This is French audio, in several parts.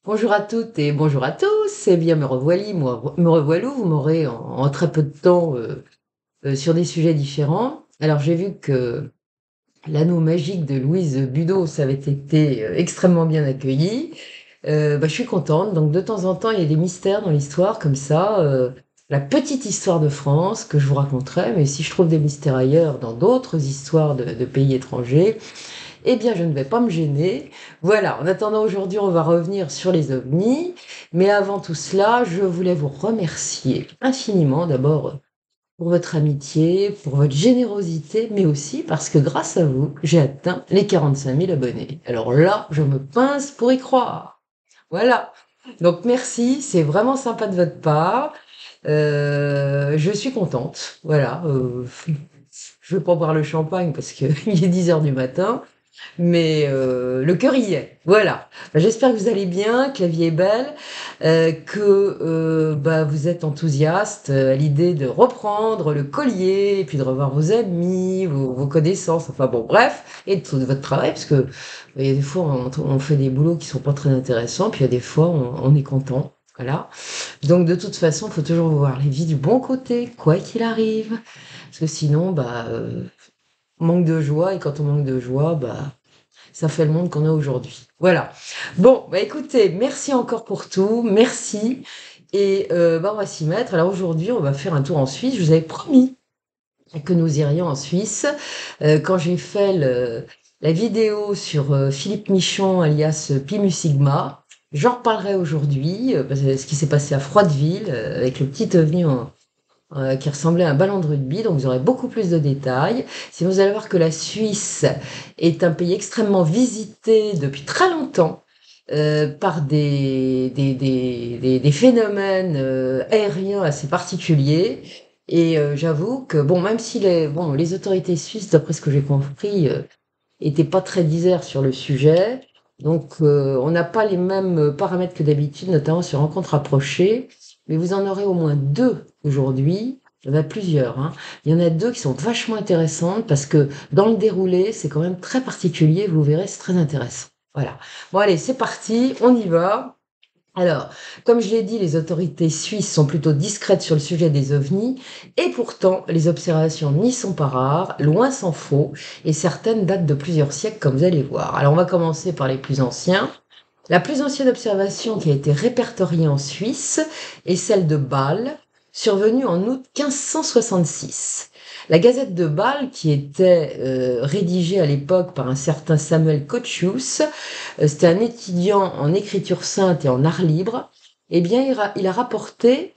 Bonjour à toutes et bonjour à tous. Eh bien, me revoilà. Vous m'aurez en très peu de temps sur des sujets différents. Alors, j'ai vu que l'anneau magique de Louise Budos avait été extrêmement bien accueilli. Je suis contente. Donc, de temps en temps, il y a des mystères dans l'histoire comme ça. La petite histoire de France que je vous raconterai, mais si je trouve des mystères ailleurs, dans d'autres histoires de pays étrangers, eh bien, je ne vais pas me gêner. Voilà, en attendant, aujourd'hui, on va revenir sur les ovnis. Mais avant tout cela, je voulais vous remercier infiniment d'abord pour votre amitié, pour votre générosité, mais aussi parce que grâce à vous, j'ai atteint les 45 000 abonnés. Alors là, je me pince pour y croire. Voilà. Donc merci, c'est vraiment sympa de votre part. Je suis contente. Voilà. Je ne vais pas boire le champagne parce qu'il est 10 heures du matin. Mais le cœur y est. Voilà. J'espère que vous allez bien, que la vie est belle, que vous êtes enthousiaste à l'idée de reprendre le collier, et puis de revoir vos amis, vos connaissances, enfin bon, bref, et de tout votre travail, parce que il y a des fois on fait des boulots qui sont pas très intéressants, puis il y a des fois on est content. Voilà. Donc de toute façon, il faut toujours voir les vies du bon côté, quoi qu'il arrive, parce que sinon, on manque de joie, et quand on manque de joie, ça fait le monde qu'on a aujourd'hui. Voilà. Bon, écoutez, merci encore pour tout. Merci. Et on va s'y mettre. Alors aujourd'hui, on va faire un tour en Suisse. Je vous avais promis que nous irions en Suisse. Quand j'ai fait la vidéo sur Philippe Michon, alias Pimu Sigma, j'en reparlerai aujourd'hui, parce que ce qui s'est passé à Froideville, avec le petit ovni qui ressemblait à un ballon de rugby, donc vous aurez beaucoup plus de détails. Si vous allez voir que la Suisse est un pays extrêmement visité depuis très longtemps par des phénomènes aériens assez particuliers. Et j'avoue que, bon, même si les autorités suisses, d'après ce que j'ai compris, étaient pas très diserts sur le sujet, donc on n'a pas les mêmes paramètres que d'habitude, notamment sur rencontres rapprochées, mais vous en aurez au moins deux aujourd'hui. Il y en a plusieurs, hein. Il y en a deux qui sont vachement intéressantes parce que dans le déroulé, c'est quand même très particulier. Vous verrez, c'est très intéressant. Voilà. Bon, allez, c'est parti, on y va. Alors, comme je l'ai dit, les autorités suisses sont plutôt discrètes sur le sujet des ovnis, et pourtant, les observations n'y sont pas rares, loin s'en faut, et certaines datent de plusieurs siècles, comme vous allez voir. Alors, on va commencer par les plus anciens. La plus ancienne observation qui a été répertoriée en Suisse est celle de Bâle, survenue en août 1566. La Gazette de Bâle, qui était rédigée à l'époque par un certain Samuel Cocius, c'était un étudiant en écriture sainte et en art libre, eh bien, il a rapporté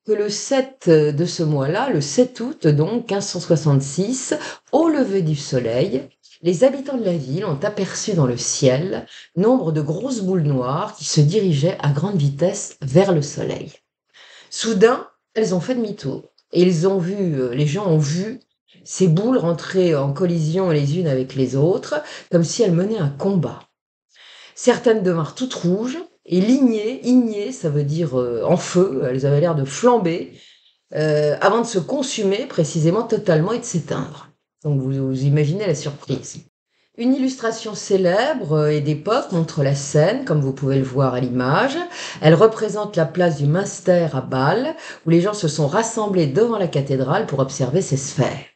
que le 7 de ce mois-là, le 7 août donc 1566, au lever du soleil, les habitants de la ville ont aperçu dans le ciel nombre de grosses boules noires qui se dirigeaient à grande vitesse vers le soleil. Soudain, elles ont fait demi-tour et les gens ont vu ces boules rentrer en collision les unes avec les autres, comme si elles menaient un combat. Certaines devinrent toutes rouges et ignées, ça veut dire en feu, elles avaient l'air de flamber, avant de se consumer précisément totalement et de s'éteindre. Donc vous imaginez la surprise. Une illustration célèbre et d'époque montre la scène, comme vous pouvez le voir à l'image. Elle représente la place du Münster à Bâle, où les gens se sont rassemblés devant la cathédrale pour observer ces sphères.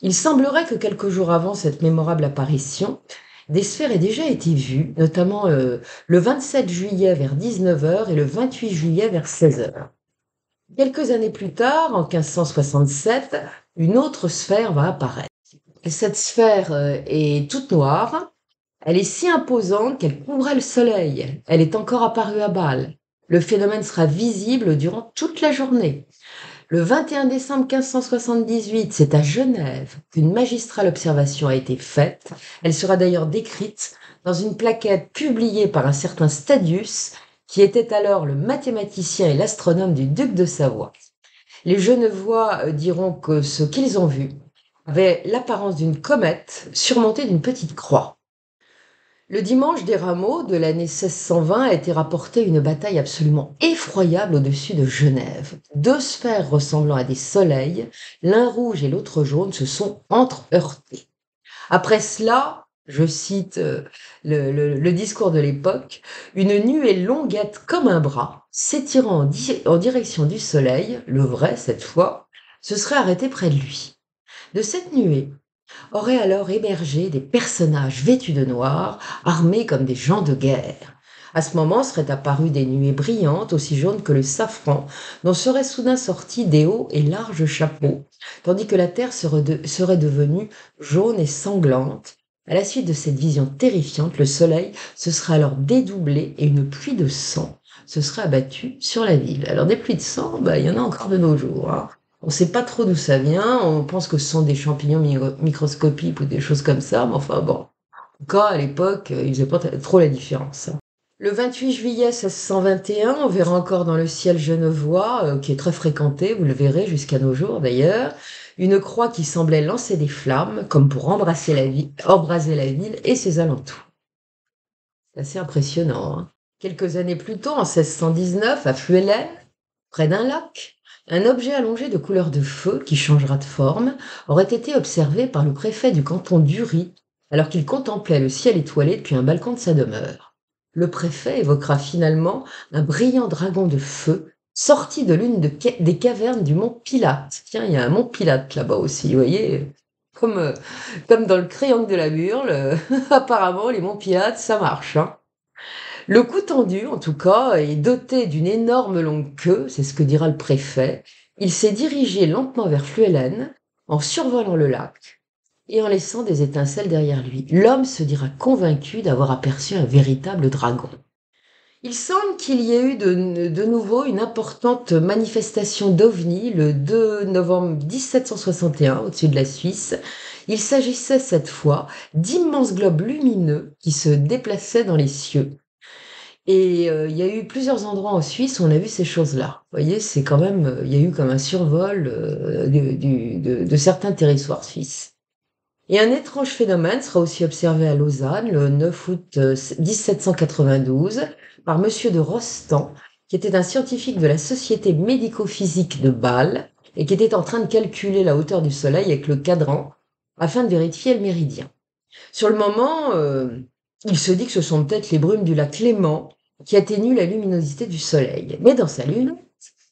Il semblerait que quelques jours avant cette mémorable apparition, des sphères aient déjà été vues, notamment le 27 juillet vers 19 heures et le 28 juillet vers 16 heures. Quelques années plus tard, en 1567, une autre sphère va apparaître. Cette sphère est toute noire. Elle est si imposante qu'elle couvrait le soleil. Elle est encore apparue à Bâle. Le phénomène sera visible durant toute la journée. Le 21 décembre 1578, c'est à Genève qu'une magistrale observation a été faite. Elle sera d'ailleurs décrite dans une plaquette publiée par un certain Stadius, qui était alors le mathématicien et l'astronome du duc de Savoie. Les Genevois diront que ce qu'ils ont vu avait l'apparence d'une comète surmontée d'une petite croix. Le dimanche des Rameaux de l'année 1620 a été rapportée une bataille absolument effroyable au-dessus de Genève. Deux sphères ressemblant à des soleils, l'un rouge et l'autre jaune, se sont entre-heurtées. Après cela, Je cite le discours de l'époque, une nuée longuette comme un bras, s'étirant en direction du soleil, le vrai cette fois, se serait arrêtée près de lui. De cette nuée auraient alors émergé des personnages vêtus de noir, armés comme des gens de guerre. À ce moment seraient apparues des nuées brillantes, aussi jaunes que le safran, dont seraient soudain sortis des hauts et larges chapeaux, tandis que la terre serait devenue jaune et sanglante. À la suite de cette vision terrifiante, le soleil se serait alors dédoublé et une pluie de sang se serait abattue sur la ville. Alors des pluies de sang, il y en a encore de nos jours, hein. On ne sait pas trop d'où ça vient, on pense que ce sont des champignons microscopiques ou des choses comme ça, mais enfin bon. En tout cas, à l'époque, ils faisaient pas trop la différence, hein. Le 28 juillet 1621, on verra encore dans le ciel genevois, qui est très fréquenté, vous le verrez jusqu'à nos jours d'ailleurs, une croix qui semblait lancer des flammes, comme pour embraser la ville et ses alentours. C'est assez impressionnant, hein. Quelques années plus tôt, en 1619, à Fluelen, près d'un lac, un objet allongé de couleur de feu, qui changera de forme, aurait été observé par le préfet du canton d'Uri, alors qu'il contemplait le ciel étoilé depuis un balcon de sa demeure. Le préfet évoquera finalement un brillant dragon de feu sorti de l'une des cavernes du mont Pilate. Tiens, il y a un mont Pilate là-bas aussi, vous voyez, comme dans le triangle de la Burle, apparemment les monts Pilates, ça marche, hein. Le coup tendu, en tout cas, est doté d'une énorme longue queue, c'est ce que dira le préfet. Il s'est dirigé lentement vers Fluelen, en survolant le lac et en laissant des étincelles derrière lui. L'homme se dira convaincu d'avoir aperçu un véritable dragon. Il semble qu'il y ait eu de nouveau une importante manifestation d'OVNI le 2 novembre 1761 au-dessus de la Suisse. Il s'agissait cette fois d'immenses globes lumineux qui se déplaçaient dans les cieux. Et il y a eu plusieurs endroits en Suisse où on a vu ces choses-là. Vous voyez, c'est quand même, il y a eu comme un survol de certains territoires suisses. Et un étrange phénomène sera aussi observé à Lausanne le 9 août 1792 par Monsieur de Rostand, qui était un scientifique de la Société médico-physique de Bâle et qui était en train de calculer la hauteur du Soleil avec le cadran afin de vérifier le méridien. Sur le moment, il se dit que ce sont peut-être les brumes du lac Léman qui atténuent la luminosité du soleil. Mais dans sa lune,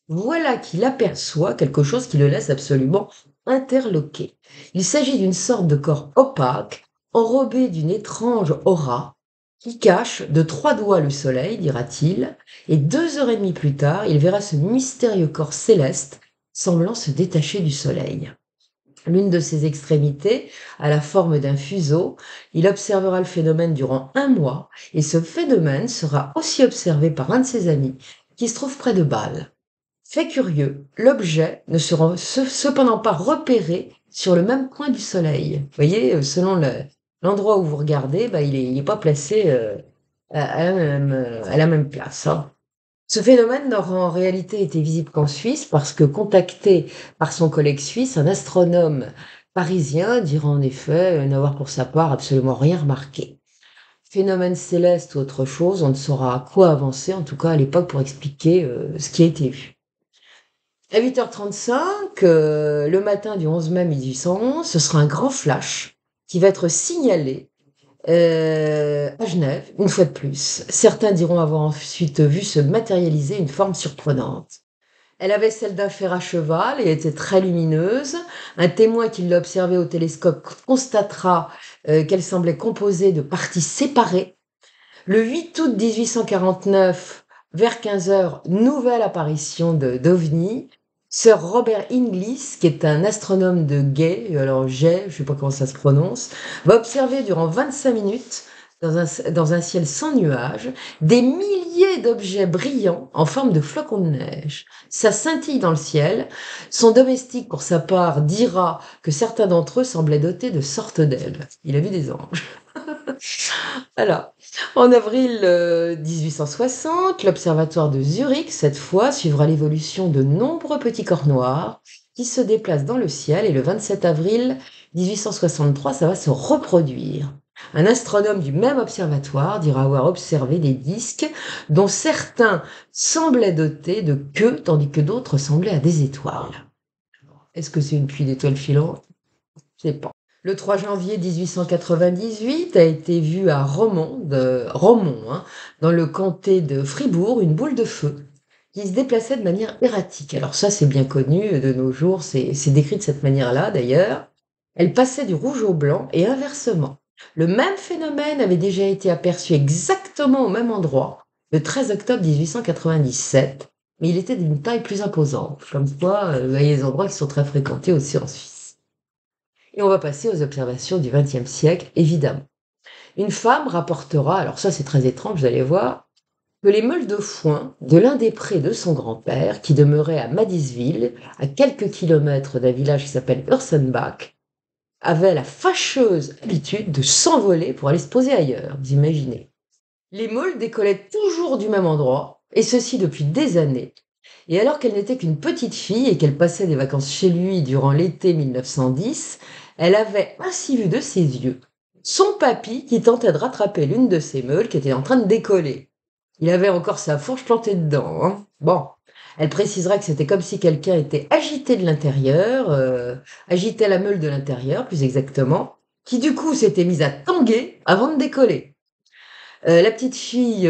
voilà qu'il aperçoit quelque chose qui le laisse absolument interloqué. Il s'agit d'une sorte de corps opaque, enrobé d'une étrange aura, qui cache de 3 doigts le soleil, dira-t-il, et 2 heures et demie plus tard, il verra ce mystérieux corps céleste semblant se détacher du soleil. L'une de ses extrémités a la forme d'un fuseau. Il observera le phénomène durant 1 mois et ce phénomène sera aussi observé par un de ses amis qui se trouve près de Bâle. Fait curieux, l'objet ne sera cependant pas repéré sur le même point du Soleil. Vous voyez, selon l'endroit où vous regardez, il est pas placé à la même place, hein. Ce phénomène n'aura en réalité été visible qu'en Suisse parce que contacté par son collègue suisse, un astronome parisien dira en effet n'avoir pour sa part absolument rien remarqué. Phénomène céleste ou autre chose, on ne saura à quoi avancer, en tout cas à l'époque, pour expliquer ce qui a été vu. À 8h35, le matin du 11 mai 1811, ce sera un grand flash qui va être signalé à Genève, une fois de plus. Certains diront avoir ensuite vu se matérialiser une forme surprenante. Elle avait celle d'un fer à cheval et était très lumineuse. Un témoin qui l'a observée au télescope constatera qu'elle semblait composée de parties séparées. Le 8 août 1849, vers 15h, nouvelle apparition d'OVNI. Sir Robert Inglis, qui est un astronome de Gay, alors Gay, je ne sais pas comment ça se prononce, va observer durant 25 minutes, dans un ciel sans nuages, des milliers d'objets brillants en forme de flocons de neige. Ça scintille dans le ciel. Son domestique, pour sa part, dira que certains d'entre eux semblaient dotés de sortes d'ailes. Il a vu des anges. Alors, en avril 1860, l'observatoire de Zurich, cette fois, suivra l'évolution de nombreux petits corps noirs qui se déplacent dans le ciel et le 27 avril 1863, ça va se reproduire. Un astronome du même observatoire dira avoir observé des disques dont certains semblaient dotés de queues tandis que d'autres semblaient à des étoiles. Est-ce que c'est une pluie d'étoiles filantes? Je ne sais pas. Le 3 janvier 1898 a été vue à Romont, hein, dans le comté de Fribourg, une boule de feu qui se déplaçait de manière erratique. Alors ça, c'est bien connu de nos jours, c'est décrit de cette manière-là d'ailleurs. Elle passait du rouge au blanc et inversement. Le même phénomène avait déjà été aperçu exactement au même endroit le 13 octobre 1897, mais il était d'une taille plus imposante. Comme quoi, il y a des endroits qui sont très fréquentés aussi en Suisse. Et on va passer aux observations du XXe siècle, évidemment. Une femme rapportera, alors ça c'est très étrange, vous allez voir, que les meules de foin de l'un des prés de son grand-père, qui demeurait à Madisville, à quelques kilomètres d'un village qui s'appelle Ursenbach, avaient la fâcheuse habitude de s'envoler pour aller se poser ailleurs, vous imaginez. Les meules décollaient toujours du même endroit, et ceci depuis des années. Et alors qu'elle n'était qu'une petite fille et qu'elle passait des vacances chez lui durant l'été 1910, elle avait ainsi vu de ses yeux son papy qui tentait de rattraper l'une de ses meules qui était en train de décoller. Il avait encore sa fourche plantée dedans, hein. Bon, elle précisera que c'était comme si quelqu'un était agité de l'intérieur, agitait la meule de l'intérieur plus exactement, qui du coup s'était mise à tanguer avant de décoller. La petite fille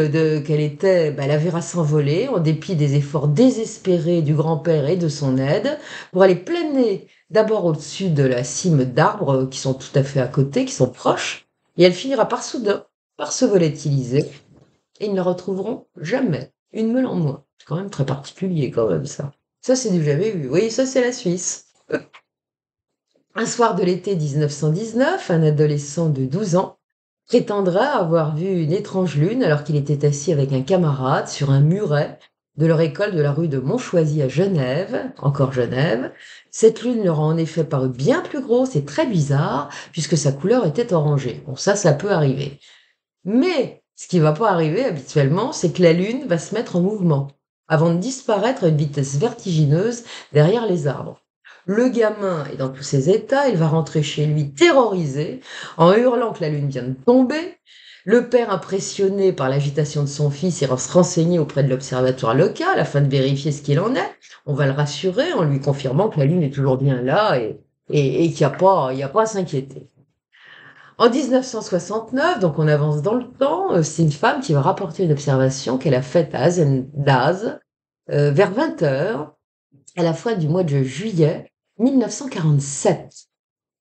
qu'elle était, bah, la verra s'envoler en dépit des efforts désespérés du grand-père et de son aide pour aller planer d'abord au-dessus de la cime d'arbres qui sont tout à fait à côté, qui sont proches, et elle finira par soudain par se volatiliser et ils ne la retrouveront jamais. Une meule en moins. C'est quand même très particulier quand même ça. Ça c'est du jamais vu. Oui, ça c'est la Suisse. Un soir de l'été 1919, un adolescent de 12 ans prétendra avoir vu une étrange lune alors qu'il était assis avec un camarade sur un muret de leur école de la rue de Montchoisy à Genève, encore Genève. Cette lune leur a en effet paru bien plus grosse et très bizarre puisque sa couleur était orangée. Bon, ça peut arriver. Mais ce qui va pas arriver habituellement, c'est que la lune va se mettre en mouvement avant de disparaître à une vitesse vertigineuse derrière les arbres. Le gamin est dans tous ses états, il va rentrer chez lui terrorisé, en hurlant que la lune vient de tomber. Le père, impressionné par l'agitation de son fils, ira se renseigner auprès de l'observatoire local afin de vérifier ce qu'il en est. On va le rassurer en lui confirmant que la lune est toujours bien là et qu'il n'y a pas à s'inquiéter. En 1969, donc on avance dans le temps, c'est une femme qui va rapporter une observation qu'elle a faite à Azendaz vers 20 heures à la fin du mois de juillet 1947.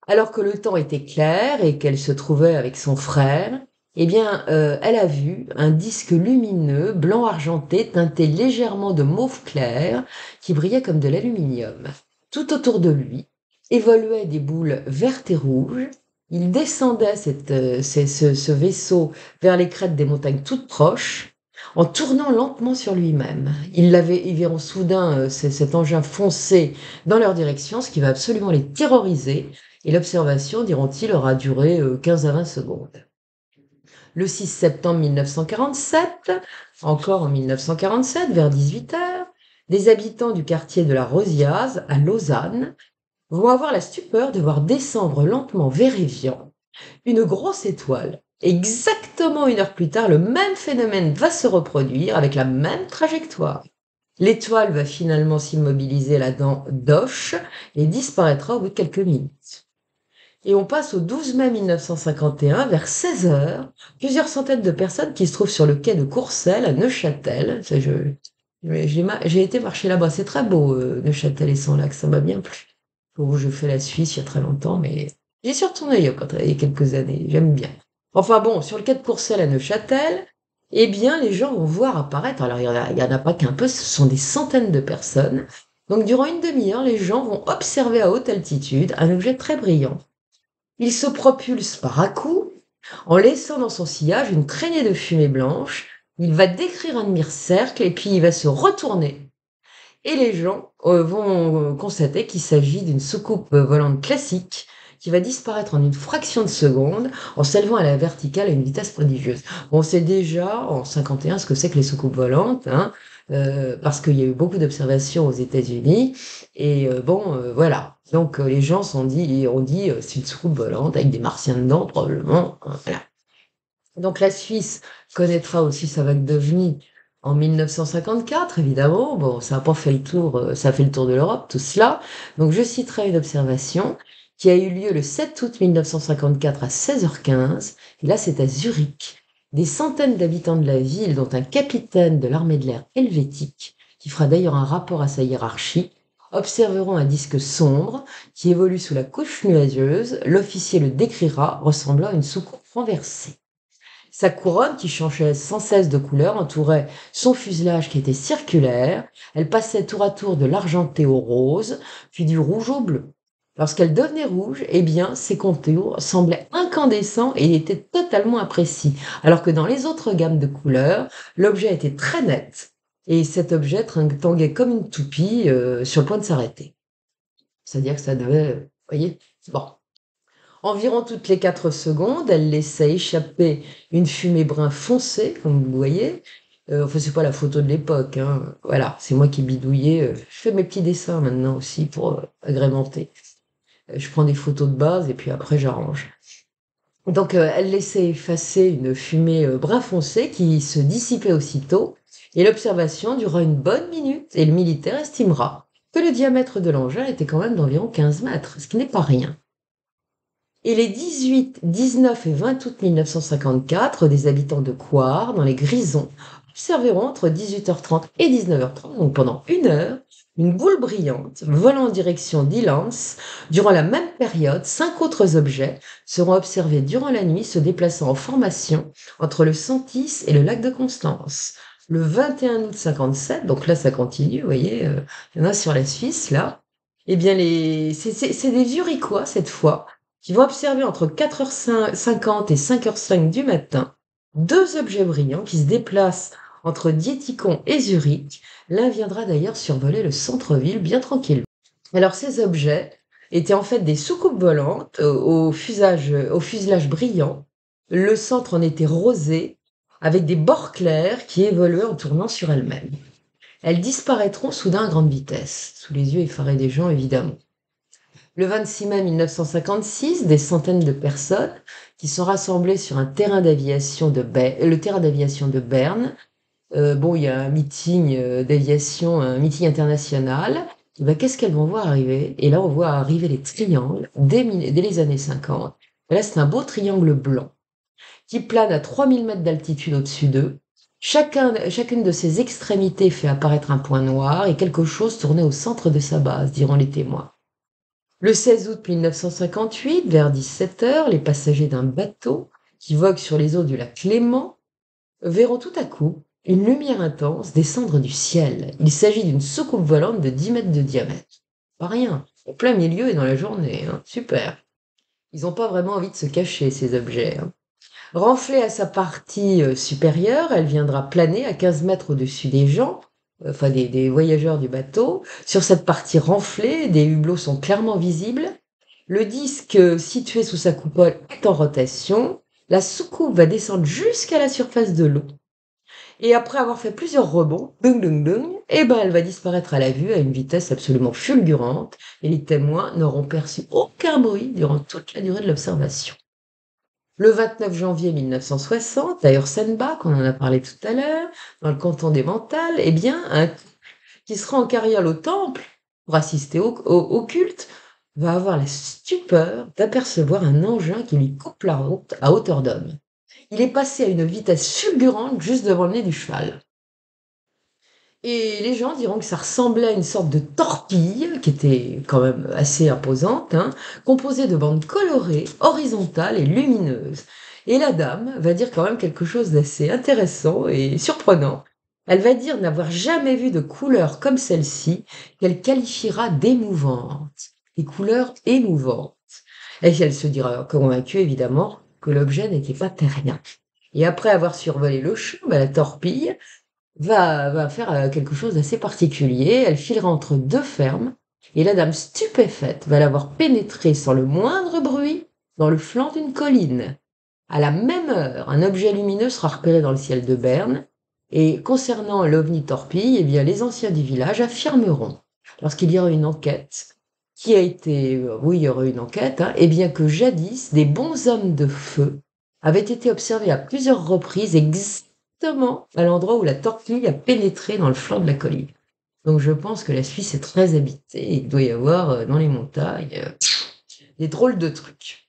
Alors que le temps était clair et qu'elle se trouvait avec son frère, eh bien, elle a vu un disque lumineux, blanc argenté, teinté légèrement de mauve clair, qui brillait comme de l'aluminium. Tout autour de lui évoluaient des boules vertes et rouges. Il descendait ce vaisseau vers les crêtes des montagnes toutes proches, en tournant lentement sur lui-même. Ils verront soudain cet engin foncer dans leur direction, ce qui va absolument les terroriser, et l'observation, diront-ils, aura duré 15 à 20 secondes. Le 6 septembre 1947, encore en 1947, vers 18 heures, des habitants du quartier de la Rosiaz, à Lausanne, vont avoir la stupeur de voir descendre lentement vers Évian une grosse étoile. Exactement 1 heure plus tard, le même phénomène va se reproduire avec la même trajectoire. L'étoile va finalement s'immobiliser là-dedans d'Oche et disparaîtra au bout de quelques minutes. Et on passe au 12 mai 1951, vers 16 heures, plusieurs centaines de personnes qui se trouvent sur le quai de Courcelles à Neuchâtel. J'ai été marcher là-bas, c'est très beau, Neuchâtel et son lac, ça m'a bien plu. Bon, je fais la Suisse il y a très longtemps, mais j'y suis retournée il y a quelques années, j'aime bien. Enfin bon, sur le quai de Courcelles à Neuchâtel, eh bien, les gens vont voir apparaître, alors il y en a pas qu'un peu, ce sont des centaines de personnes. Donc durant une demi-heure, les gens vont observer à haute altitude un objet très brillant. Il se propulse par à-coups, en laissant dans son sillage une traînée de fumée blanche. Il va décrire un demi-cercle et puis il va se retourner. Et les gens vont constater qu'il s'agit d'une soucoupe volante classique qui va disparaître en une fraction de seconde en s'élevant à la verticale à une vitesse prodigieuse. On sait déjà en 51 ce que c'est que les soucoupes volantes, hein, parce qu'il y a eu beaucoup d'observations aux États-Unis. Et voilà. Donc les gens ont dit c'est une soucoupe volante avec des martiens dedans probablement. Voilà. Donc la Suisse connaîtra aussi sa vague d'ovnis en 1954, évidemment. Bon, ça a pas fait le tour, ça a fait le tour de l'Europe, tout cela. Donc je citerai une observation qui a eu lieu le 7 août 1954 à 16h15. Et là, c'est à Zurich. Des centaines d'habitants de la ville, dont un capitaine de l'armée de l'air helvétique, qui fera d'ailleurs un rapport à sa hiérarchie, observeront un disque sombre qui évolue sous la couche nuageuse. L'officier le décrira ressemblant à une soucoupe renversée. Sa couronne, qui changeait sans cesse de couleur, entourait son fuselage qui était circulaire. Elle passait tour à tour de l'argenté au rose, puis du rouge au bleu. Lorsqu'elle devenait rouge, eh bien, ses contours semblaient incandescents et étaient totalement imprécis, alors que dans les autres gammes de couleurs, l'objet était très net, et cet objet tanguait comme une toupie sur le point de s'arrêter. C'est-à-dire que ça devait, vous voyez, bon. Environ toutes les 4 secondes, elle laissait échapper une fumée brun foncé, comme vous voyez. Enfin, c'est pas la photo de l'époque, hein. Voilà, c'est moi qui bidouillais. Je fais mes petits dessins maintenant aussi pour agrémenter. Je prends des photos de base et puis après j'arrange. Donc, elle laissait effacer une fumée brun foncé qui se dissipait aussitôt. Et l'observation dura une bonne minute et le militaire estimera que le diamètre de l'engin était quand même d'environ 15 mètres, ce qui n'est pas rien. Et les 18, 19 et 20 août 1954, des habitants de Coire, dans les Grisons, observeront entre 18h30 et 19h30, donc pendant 1 heure, une boule brillante volant en direction d'Ilans. Durant la même période, 5 autres objets seront observés durant la nuit se déplaçant en formation entre le Sentis et le lac de Constance. Le 21 août 57, donc là ça continue, vous voyez, il y en a sur la Suisse, là. Eh bien, c'est des Zurichois cette fois, qui vont observer entre 4h50 et 5h05 du matin 2 objets brillants qui se déplacent entre Dietikon et Zurich. L'un viendra d'ailleurs survoler le centre-ville bien tranquillement. Alors ces objets étaient en fait des soucoupes volantes au fuselage brillant. Le centre en était rosé avec des bords clairs qui évoluaient en tournant sur elles-mêmes. Elles disparaîtront soudain à grande vitesse, sous les yeux effarés des gens évidemment. Le 26 mai 1956, des centaines de personnes qui sont rassemblées sur le terrain d'aviation de Berne. Bon, il y a un meeting d'aviation, un meeting international. Et ben, qu'est-ce qu'elles vont voir arriver? Et là, on voit arriver les triangles dès les années 50. Et là, c'est un beau triangle blanc qui plane à 3000 mètres d'altitude au-dessus d'eux. Chacune de ses extrémités fait apparaître un point noir et quelque chose tourné au centre de sa base, diront les témoins. Le 16 août 1958, vers 17h, les passagers d'un bateau qui vogue sur les eaux du lac Léman verront tout à coup une lumière intense descendre du ciel. Il s'agit d'une soucoupe volante de 10 mètres de diamètre. Pas rien, en plein milieu et dans la journée, hein. Super. Ils n'ont pas vraiment envie de se cacher, ces objets, hein. Renflée à sa partie supérieure, elle viendra planer à 15 mètres au-dessus des gens, enfin des voyageurs du bateau. Sur cette partie renflée, des hublots sont clairement visibles. Le disque situé sous sa coupole est en rotation. La soucoupe va descendre jusqu'à la surface de l'eau. Et après avoir fait plusieurs rebonds, dung dung dung, eh ben elle va disparaître à la vue à une vitesse absolument fulgurante et les témoins n'auront perçu aucun bruit durant toute la durée de l'observation. Le 29 janvier 1960, à Ursenbach, on en a parlé tout à l'heure, dans le canton d'Emmental, eh bien, un couple qui sera en carriole au temple pour assister au culte va avoir la stupeur d'apercevoir un engin qui lui coupe la route à hauteur d'homme. Il est passé à une vitesse fulgurante juste devant le nez du cheval. Et les gens diront que ça ressemblait à une sorte de torpille, qui était quand même assez imposante, hein, composée de bandes colorées, horizontales et lumineuses. Et la dame va dire quand même quelque chose d'assez intéressant et surprenant. Elle va dire n'avoir jamais vu de couleur comme celle-ci, qu'elle qualifiera d'émouvante. Des couleurs émouvantes. Et elle se dira convaincue, évidemment, que l'objet n'était pas terrien. Et après avoir survolé le champ, la torpille va faire quelque chose d'assez particulier. Elle filera entre 2 fermes et la dame stupéfaite va l'avoir pénétré sans le moindre bruit dans le flanc d'une colline. À la même heure, un objet lumineux sera repéré dans le ciel de Berne. Et concernant l'OVNI torpille, eh bien, les anciens du village affirmeront, lorsqu'il y aura une enquête, oui, il y aura une enquête, hein, eh bien que jadis, des bons hommes de feu avaient été observés à plusieurs reprises exactement à l'endroit où la torpille a pénétré dans le flanc de la colline. Donc je pense que la Suisse est très habitée. Il doit y avoir dans les montagnes des drôles de trucs.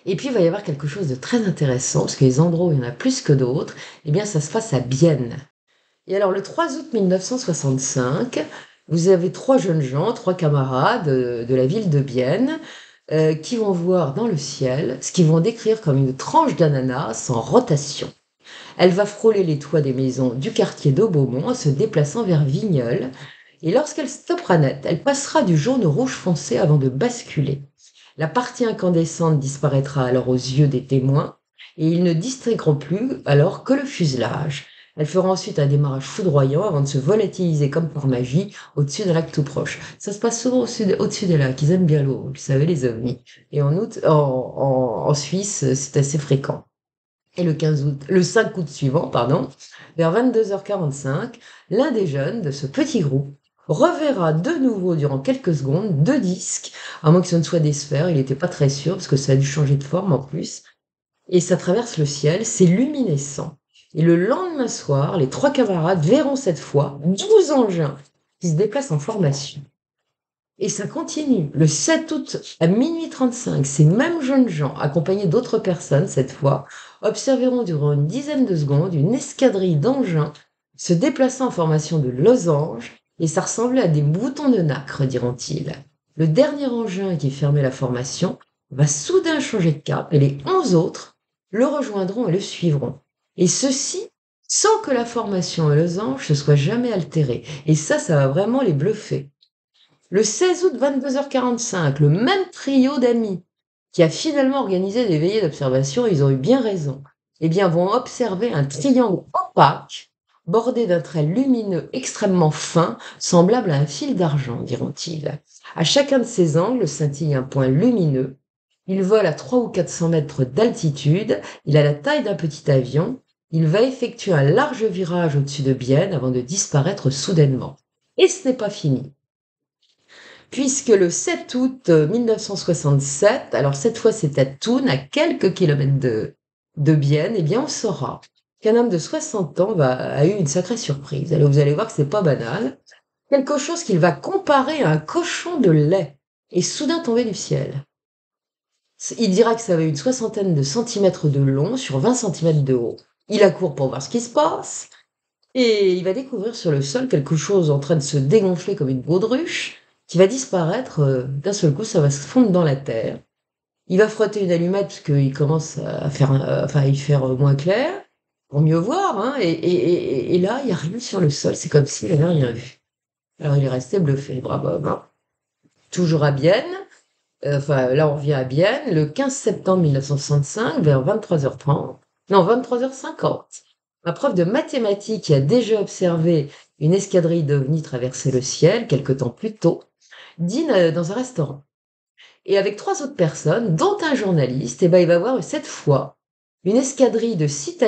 Et puis, il va y avoir quelque chose de très intéressant, parce que les endroits où il y en a plus que d'autres, eh bien, ça se passe à Bienne. Et alors, le 3 août 1965, vous avez trois jeunes gens, trois camarades de la ville de Bienne, qui vont voir dans le ciel ce qu'ils vont décrire comme une tranche d'ananas en rotation. Elle va frôler les toits des maisons du quartier d'Aubemont en se déplaçant vers Vigneulles. Et lorsqu'elle stoppera net, elle passera du jaune au rouge foncé avant de basculer. La partie incandescente disparaîtra alors aux yeux des témoins et ils ne distingueront plus alors que le fuselage. Elle fera ensuite un démarrage foudroyant avant de se volatiliser comme par magie au-dessus d'un lac tout proche. Ça se passe souvent au-dessus des lacs, ils aiment bien l'eau, vous savez, les ovnis. Et en Suisse, c'est assez fréquent. Et le 5 août suivant, pardon, vers 22h45, l'un des jeunes de ce petit groupe reverra de nouveau durant quelques secondes deux disques, à moins que ce ne soit des sphères, il n'était pas très sûr parce que ça a dû changer de forme en plus, et ça traverse le ciel, c'est luminescent. Et le lendemain soir, les trois camarades verront cette fois 12 engins qui se déplacent en formation. Et ça continue. Le 7 août à minuit 35, ces mêmes jeunes gens, accompagnés d'autres personnes cette fois, observeront durant une dizaine de secondes une escadrille d'engins se déplaçant en formation de losange, et ça ressemblait à des boutons de nacre, diront-ils. Le dernier engin qui fermait la formation va soudain changer de cap, et les 11 autres le rejoindront et le suivront. Et ceci sans que la formation à losange se soit jamais altérée. Et ça va vraiment les bluffer. Le 16 août 22h45, le même trio d'amis qui a finalement organisé des veillées d'observation, ils ont eu bien raison, eh bien, vont observer un triangle opaque bordé d'un trait lumineux extrêmement fin, semblable à un fil d'argent, diront-ils. À chacun de ces angles scintille un point lumineux. Il vole à 300 ou 400 mètres d'altitude, il a la taille d'un petit avion, il va effectuer un large virage au-dessus de Bienne avant de disparaître soudainement. Et ce n'est pas fini. Puisque le 7 août 1967, alors cette fois c'est à Thun, à quelques kilomètres de Bienne, eh bien on saura qu'un homme de 60 ans a eu une sacrée surprise. Alors vous allez voir que c'est pas banal. Quelque chose qu'il va comparer à un cochon de lait est soudain tombé du ciel. Il dira que ça avait une soixantaine de centimètres de long sur 20 centimètres de haut. Il accourt pour voir ce qui se passe et il va découvrir sur le sol quelque chose en train de se dégonfler comme une baudruche qui va disparaître d'un seul coup, ça va se fondre dans la terre. Il va frotter une allumette parce qu'il commence à faire, y faire moins clair pour mieux voir, hein, et là, il n'y a rien sur le sol, c'est comme s'il n'avait rien vu. Alors il est resté bluffé, bravo, hein. Toujours à Bienne, là on revient à Bienne, le 15 septembre 1965, vers 23h30, non 23h50. Un prof de mathématiques qui a déjà observé une escadrille d'ovnis traverser le ciel quelque temps plus tôt, dîne dans un restaurant. Et avec trois autres personnes, dont un journaliste, il va voir cette fois une escadrille de 6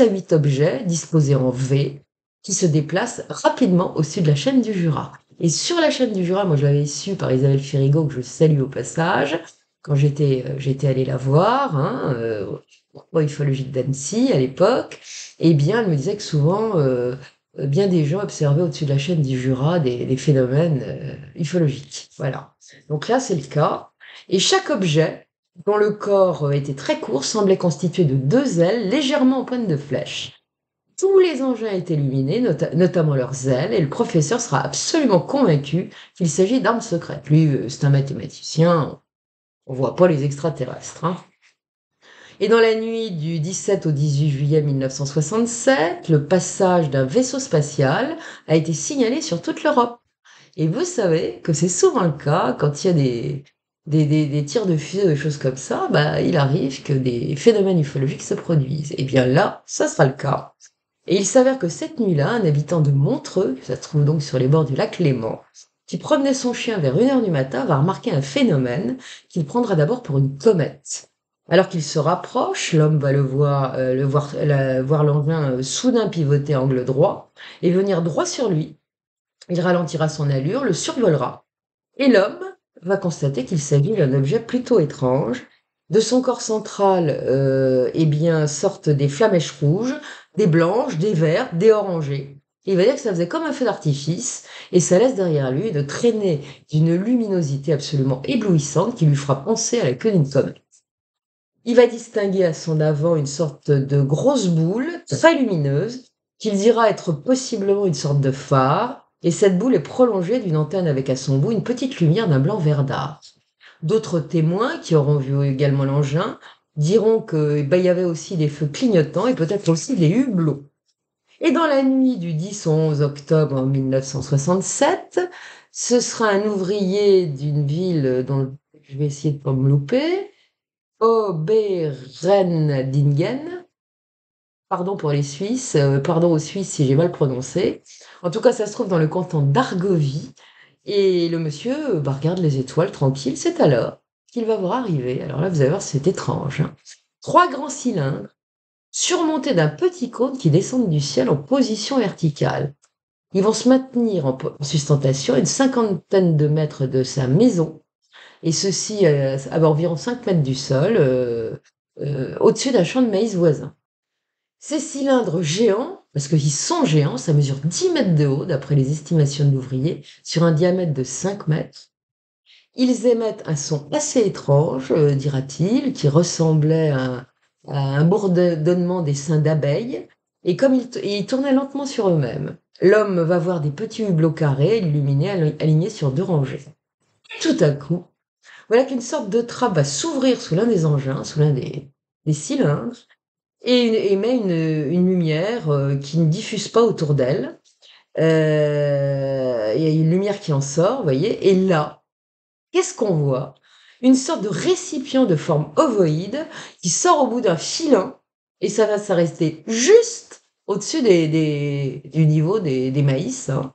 à 8 objets disposés en V qui se déplacent rapidement au sud de la chaîne du Jura. Et sur la chaîne du Jura, moi je l'avais su par Isabelle Férigo, que je salue au passage, quand j'étais allée la voir, hein, au ufologique d'Annecy à l'époque, eh bien elle me disait que souvent, bien des gens observaient au-dessus de la chaîne du Jura des phénomènes ufologiques. Voilà. Donc là, c'est le cas. Et chaque objet, dont le corps était très court, semblait constitué de deux ailes légèrement en pointe de flèche. Tous les engins étaient illuminés, notamment leurs ailes, et le professeur sera absolument convaincu qu'il s'agit d'armes secrètes. Lui, c'est un mathématicien, on voit pas les extraterrestres, hein. Et dans la nuit du 17 au 18 juillet 1967, le passage d'un vaisseau spatial a été signalé sur toute l'Europe. Et vous savez que c'est souvent le cas quand il y a des tirs de fusée, des choses comme ça, bah, il arrive que des phénomènes ufologiques se produisent. Et bien là, ça sera le cas. Et il s'avère que cette nuit-là, un habitant de Montreux, ça se trouve donc sur les bords du lac Léman, qui promenait son chien vers 1h du matin, va remarquer un phénomène qu'il prendra d'abord pour une comète. Alors qu'il se rapproche, l'homme va voir l'engin soudain pivoter à angle droit et venir droit sur lui. Il ralentira son allure, le survolera, et l'homme va constater qu'il s'agit d'un objet plutôt étrange. De son corps central, eh bien, sortent des flamèches rouges, des blanches, des vertes, des orangées. Et il va dire que ça faisait comme un feu d'artifice, et ça laisse derrière lui une traînée d'une luminosité absolument éblouissante qui lui fera penser à la queue d'une comète. Il va distinguer à son avant une sorte de grosse boule très lumineuse qu'il dira être possiblement une sorte de phare, et cette boule est prolongée d'une antenne avec à son bout une petite lumière d'un blanc verdâtre. D'autres témoins qui auront vu également l'engin diront qu'il y avait aussi des feux clignotants et peut-être aussi des hublots. Et dans la nuit du 10 au 11 octobre 1967, ce sera un ouvrier d'une ville dont je vais essayer de ne pas me louper, Oberendingen, pardon pour les Suisses, pardon aux Suisses si j'ai mal prononcé. En tout cas, ça se trouve dans le canton d'Argovie. Et le monsieur regarde les étoiles tranquille. C'est alors qu'il va voir arriver. Alors là, vous allez voir, c'est étrange, hein. Trois grands cylindres surmontés d'un petit cône qui descendent du ciel en position verticale. Ils vont se maintenir en sustentation à une cinquantaine de mètres de sa maison, et ceci à environ 5 mètres du sol, au-dessus d'un champ de maïs voisin. Ces cylindres géants, parce qu'ils sont géants, ça mesure 10 mètres de haut d'après les estimations de l'ouvrier, sur un diamètre de 5 mètres. Ils émettent un son assez étrange, dira-t-il, qui ressemblait à un bourdonnement des seins d'abeilles, et comme ils tournaient lentement sur eux-mêmes. L'homme va voir des petits hublots carrés illuminés alignés sur 2 rangées. Tout à coup, voilà qu'une sorte de trappe va s'ouvrir sous l'un des engins, sous l'un des cylindres, et émet une lumière qui ne diffuse pas autour d'elle. Il y a une lumière qui en sort, vous voyez, et là, qu'est-ce qu'on voit? Une sorte de récipient de forme ovoïde qui sort au bout d'un filin, et ça va s'arrêter juste au-dessus du niveau des maïs, hein,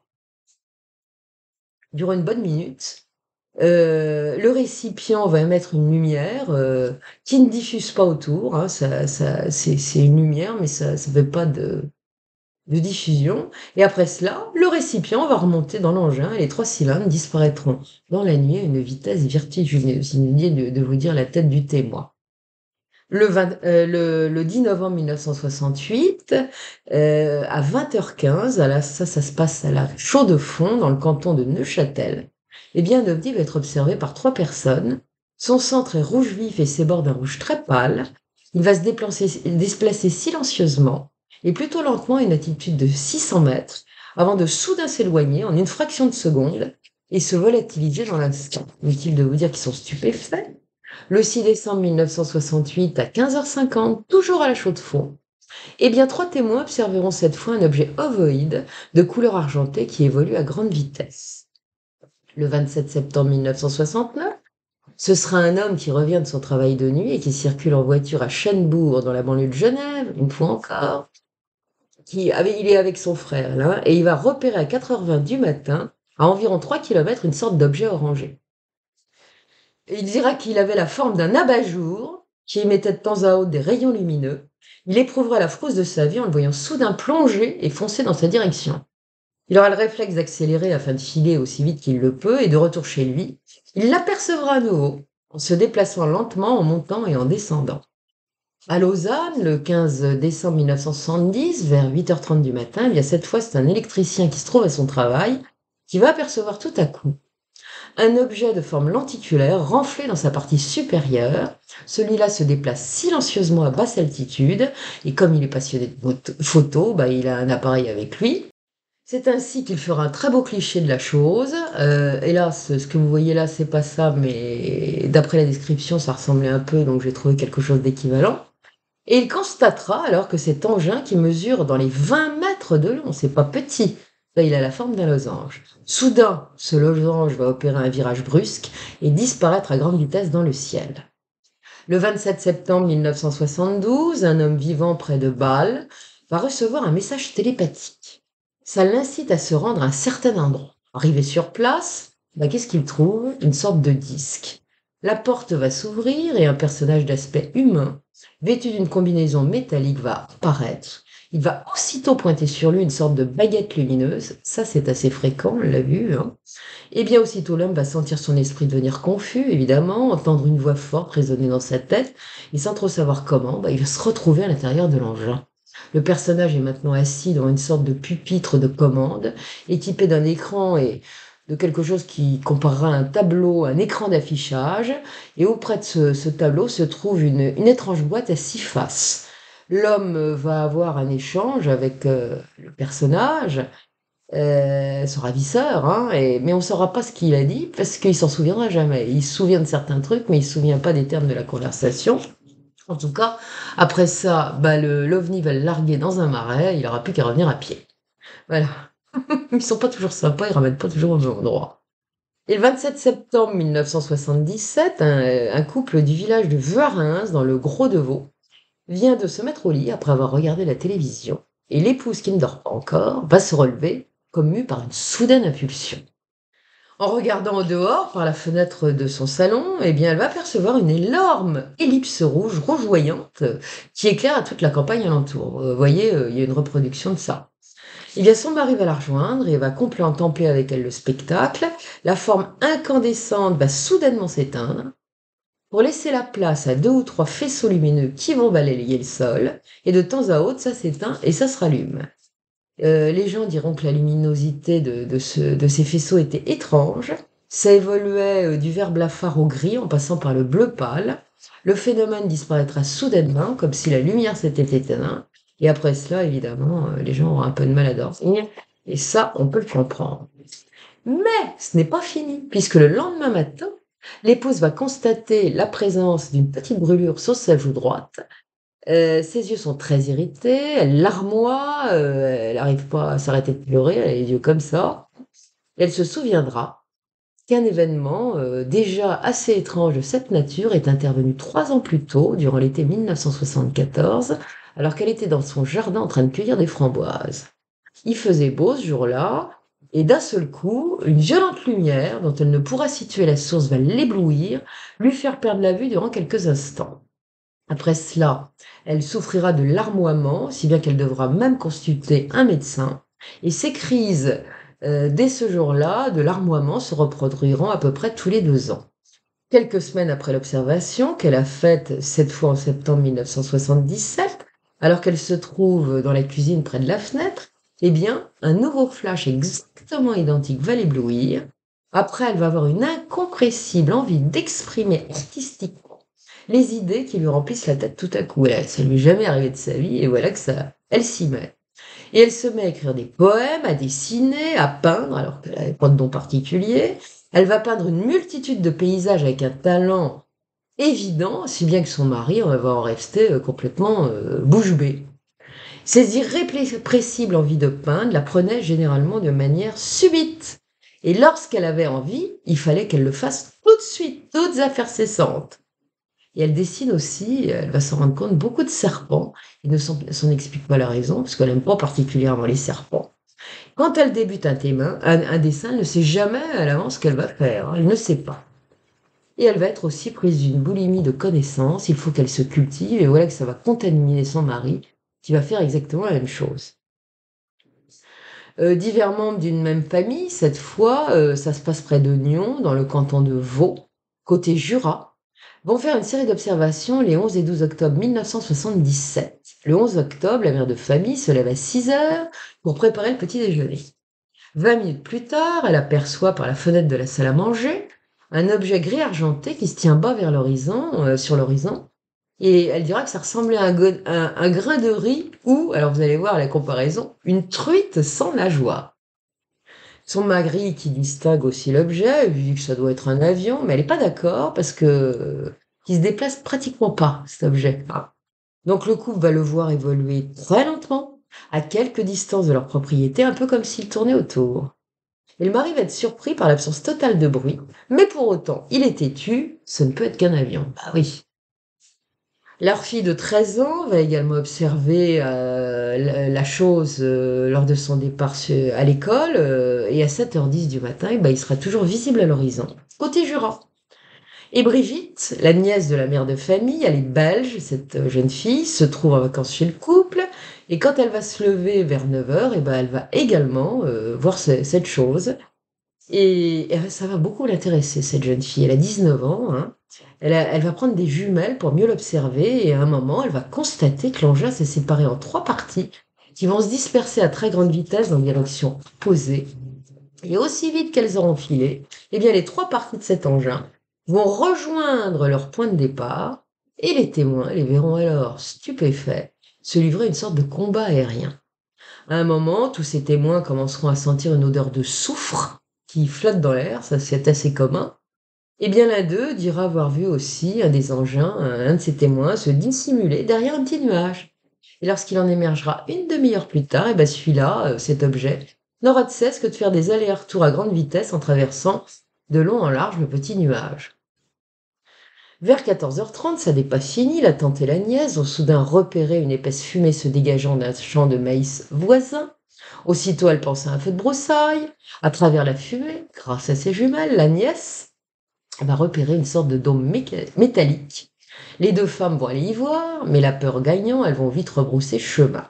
durant une bonne minute. Le récipient va émettre une lumière qui ne diffuse pas autour, hein, c'est une lumière, mais ça ne fait pas de diffusion. Et après cela, le récipient va remonter dans l'engin et les 3 cylindres disparaîtront dans la nuit à une vitesse vertigineuse. Inutile de vous dire la tête du témoin. Le 10 novembre 1968, à 20h15, ça se passe à la Chaux-de-Fonds, dans le canton de Neuchâtel. Eh bien, un ovni va être observé par 3 personnes. Son centre est rouge vif et ses bords d'un rouge très pâle. Il va se déplacer silencieusement et plutôt lentement à une altitude de 600 mètres, avant de soudain s'éloigner en une fraction de seconde et se volatiliser dans l'instant. Inutile de vous dire qu'ils sont stupéfaits. Le 6 décembre 1968, à 15h50, toujours à la Chaux-de-Fonds, eh bien, 3 témoins observeront cette fois un objet ovoïde de couleur argentée qui évolue à grande vitesse. Le 27 septembre 1969, ce sera un homme qui revient de son travail de nuit et qui circule en voiture à Chênebourg, dans la banlieue de Genève, une fois encore. Il est avec son frère, là, et il va repérer à 4h20 du matin, à environ 3 km, une sorte d'objet orangé. Il dira qu'il avait la forme d'un abat-jour qui émettait de temps à autre des rayons lumineux. Il éprouvera la frousse de sa vie en le voyant soudain plonger et foncer dans sa direction. Il aura le réflexe d'accélérer afin de filer aussi vite qu'il le peut, et de retour chez lui, il l'apercevra à nouveau, en se déplaçant lentement, en montant et en descendant. À Lausanne, le 15 décembre 1970, vers 8h30 du matin, eh bien cette fois c'est un électricien qui se trouve à son travail, qui va apercevoir tout à coup un objet de forme lenticulaire renflé dans sa partie supérieure. Celui-là se déplace silencieusement à basse altitude, et comme il est passionné de photo, il a un appareil avec lui. C'est ainsi qu'il fera un très beau cliché de la chose. Hélas, ce que vous voyez là, c'est pas ça, mais d'après la description, ça ressemblait un peu, donc j'ai trouvé quelque chose d'équivalent. Et il constatera alors que cet engin, qui mesure dans les 20 mètres de long, c'est pas petit, là, il a la forme d'un losange. Soudain, ce losange va opérer un virage brusque et disparaître à grande vitesse dans le ciel. Le 27 septembre 1972, un homme vivant près de Bâle va recevoir un message télépathique. Ça l'incite à se rendre à un certain endroit. Arrivé sur place, qu'est-ce qu'il trouve? Une sorte de disque. La porte va s'ouvrir et un personnage d'aspect humain, vêtu d'une combinaison métallique, va apparaître. Il va aussitôt pointer sur lui une sorte de baguette lumineuse. Ça, c'est assez fréquent, on l'a vu, hein. Et bien aussitôt, l'homme va sentir son esprit devenir confus, évidemment, entendre une voix forte résonner dans sa tête, et sans trop savoir comment, il va se retrouver à l'intérieur de l'engin. Le personnage est maintenant assis dans une sorte de pupitre de commande, équipé d'un écran et de quelque chose qui comparera un tableau, un écran d'affichage, et auprès de ce tableau se trouve une étrange boîte à 6 faces. L'homme va avoir un échange avec le personnage, son ravisseur, hein, mais on ne saura pas ce qu'il a dit parce qu'il s'en souviendra jamais. Il se souvient de certains trucs, mais il ne se souvient pas des termes de la conversation. En tout cas, après ça, bah, l'OVNI va le larguer dans un marais, il n'aura plus qu'à revenir à pied. Voilà. Ils sont pas toujours sympas, ils ramènent pas toujours au même endroit. Et le 27 septembre 1977, un couple du village de Vuarins, dans le Gros-de-Vaud, vient de se mettre au lit après avoir regardé la télévision. Et l'épouse, qui ne dort pas encore, va se relever, comme mue par une soudaine impulsion. En regardant au dehors, par la fenêtre de son salon, eh bien, elle va percevoir une énorme ellipse rouge rougeoyante qui éclaire à toute la campagne alentour. Vous voyez, il y a une reproduction de ça. Eh bien, son mari va la rejoindre et va contempler avec elle le spectacle. La forme incandescente va soudainement s'éteindre pour laisser la place à 2 ou 3 faisceaux lumineux qui vont balayer le sol. Et de temps à autre, ça s'éteint et ça se rallume. Les gens diront que la luminosité de ces faisceaux était étrange. Ça évoluait du vert blafard au gris en passant par le bleu pâle. Le phénomène disparaîtra soudainement, comme si la lumière s'était éteinte. Et après cela, évidemment, les gens auront un peu de mal à dormir. Et ça, on peut le comprendre. Mais ce n'est pas fini, puisque le lendemain matin, l'épouse va constater la présence d'une petite brûlure sur sa joue droite. Ses yeux sont très irrités, elle larmoie, elle n'arrive pas à s'arrêter de pleurer, elle a les yeux comme ça. Et elle se souviendra qu'un événement déjà assez étrange de cette nature est intervenu 3 ans plus tôt, durant l'été 1974, alors qu'elle était dans son jardin en train de cueillir des framboises. Il faisait beau ce jour-là, et d'un seul coup, une violente lumière, dont elle ne pourra situer la source, va l'éblouir, lui faire perdre la vue durant quelques instants. Après cela, elle souffrira de larmoiement, si bien qu'elle devra même consulter un médecin. Et ces crises, dès ce jour-là, de larmoiement se reproduiront à peu près tous les 2 ans. Quelques semaines après l'observation, qu'elle a faite cette fois en septembre 1977, alors qu'elle se trouve dans la cuisine près de la fenêtre, eh bien, un nouveau flash exactement identique va l'éblouir. Après, elle va avoir une incompressible envie d'exprimer artistiquement les idées qui lui remplissent la tête tout à coup. Ça lui est jamais arrivé de sa vie, et voilà que ça, elle s'y met. Et elle se met à écrire des poèmes, à dessiner, à peindre, alors qu'elle n'avait pas de don particulier. Elle va peindre une multitude de paysages avec un talent évident, si bien que son mari va en rester complètement bouche bée. Ces irrépressibles envies de peindre la prenaient généralement de manière subite. Et lorsqu'elle avait envie, il fallait qu'elle le fasse tout de suite, toutes affaires cessantes. Et elle dessine aussi, elle va s'en rendre compte, beaucoup de serpents. Il ne s'en explique pas la raison, parce qu'elle n'aime pas particulièrement les serpents. Quand elle débute un dessin, elle ne sait jamais à l'avance ce qu'elle va faire, hein, elle ne sait pas. Et elle va être aussi prise d'une boulimie de connaissances, il faut qu'elle se cultive, et voilà que ça va contaminer son mari, qui va faire exactement la même chose. Divers membres d'une même famille, cette fois, ça se passe près de Nyon, dans le canton de Vaud, côté Jura, vont faire une série d'observations les 11 et 12 octobre 1977. Le 11 octobre, la mère de famille se lève à 6 heures pour préparer le petit déjeuner. 20 minutes plus tard, elle aperçoit par la fenêtre de la salle à manger un objet gris argenté qui se tient bas vers l'horizon, sur l'horizon, et elle dira que ça ressemblait à un grain de riz ou, alors vous allez voir la comparaison, une truite sans nageoire. Son mari qui distingue aussi l'objet, lui dit que ça doit être un avion, mais elle n'est pas d'accord parce que qu'il se déplace pratiquement pas, cet objet. Donc le couple va le voir évoluer très lentement, à quelques distances de leur propriété, un peu comme s'il tournait autour. Et le mari va être surpris par l'absence totale de bruit, mais pour autant, il est têtu, ce ne peut être qu'un avion. Bah oui. Leur fille de 13 ans va également observer la chose lors de son départ à l'école, et à 7h10 du matin, eh ben, il sera toujours visible à l'horizon, côté Jura. Et Brigitte, la nièce de la mère de famille, elle est belge, cette jeune fille, se trouve en vacances chez le couple, et quand elle va se lever vers 9h, eh ben, elle va également voir cette chose. Et ça va beaucoup l'intéresser, cette jeune fille. Elle a 19 ans, hein. Elle va prendre des jumelles pour mieux l'observer et à un moment, elle va constater que l'engin s'est séparé en 3 parties qui vont se disperser à très grande vitesse dans direction opposée. Et aussi vite qu'elles auront filé, eh bien les 3 parties de cet engin vont rejoindre leur point de départ et les témoins les verront alors stupéfaits se livrer à une sorte de combat aérien. À un moment, tous ces témoins commenceront à sentir une odeur de soufre qui flotte dans l'air, ça c'est assez commun. Et bien l'un d'eux dira avoir vu aussi un des engins, un de ses témoins, se dissimuler derrière un petit nuage. Et lorsqu'il en émergera une demi-heure plus tard, et ben celui-là, cet objet, n'aura de cesse que de faire des allers-retours à grande vitesse en traversant de long en large le petit nuage. Vers 14h30, ça n'est pas fini, la tante et la nièce ont soudain repéré une épaisse fumée se dégageant d'un champ de maïs voisin. Aussitôt, elle pense à un feu de broussailles. À travers la fumée, grâce à ses jumelles, la nièce va repérer une sorte de dôme métallique. Les 2 femmes vont aller y voir, mais la peur gagnant, elles vont vite rebrousser chemin.